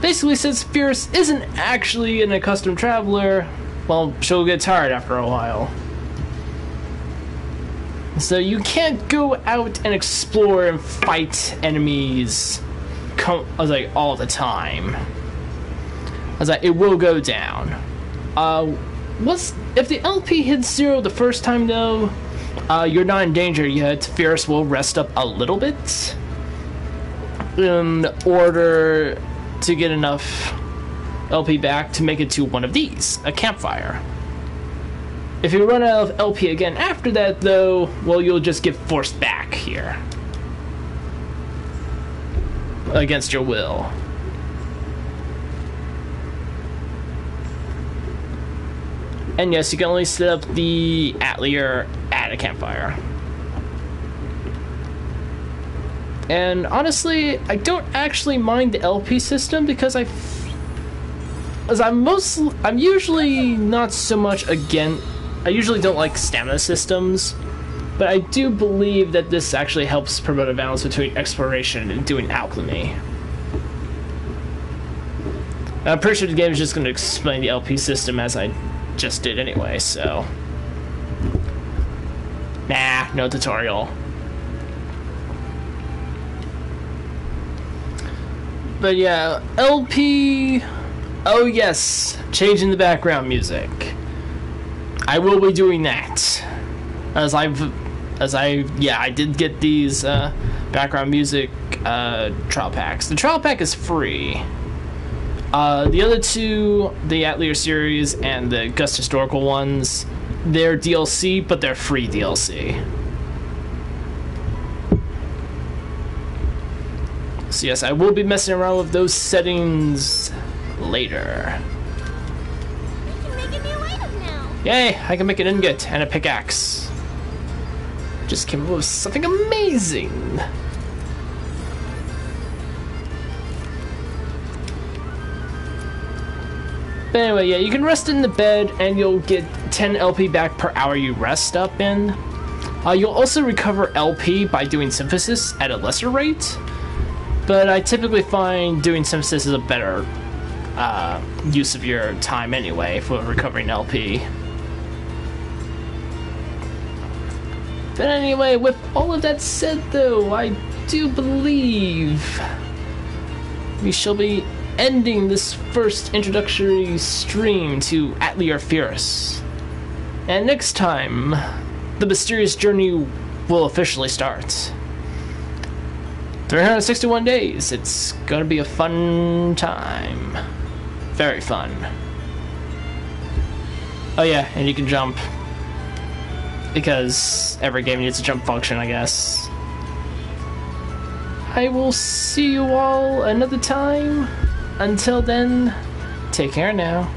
Basically, since Firis isn't actually an accustomed traveler, well, she'll get tired after a while. So you can't go out and explore and fight enemies I was like all the time. I was like, it will go down. If the LP hits 0 the first time though, you're not in danger yet. Firis will rest up a little bit in order to get enough LP back to make it to one of these, a campfire. If you run out of LP again after that though, well, you'll just get forced back here. Against your will. And yes, you can only set up the Atelier at a campfire. And honestly, I don't actually mind the LP system because I'm usually not so much I usually don't like stamina systems, but I do believe that this actually helps promote a balance between exploration and doing alchemy. I'm pretty sure the game is just going to explain the LP system as I just did anyway, so... Nah, no tutorial. But yeah, LP... Oh yes, changing the background music. I will be doing that. I did get these background music trial packs. The trial pack is free. The other two, the Atelier series and the Gust Historical ones, they're DLC, but they're free DLC. So yes, I will be messing around with those settings later. We can make a new item now. Yay, I can make an ingot and a pickaxe. Just came up with something amazing. But anyway, yeah, you can rest in the bed and you'll get 10 LP back per hour you rest up in. You'll also recover LP by doing synthesis at a lesser rate, but I typically find doing synthesis is a better use of your time anyway for recovering LP. But anyway, with all of that said though, I do believe we shall be ending this first introductory stream to Atelier Firis. And next time, the mysterious journey will officially start. 361 days. It's gonna be a fun time. Very fun. Oh yeah, and you can jump. Because every game needs a jump function, I guess. I will see you all another time. Until then, take care now.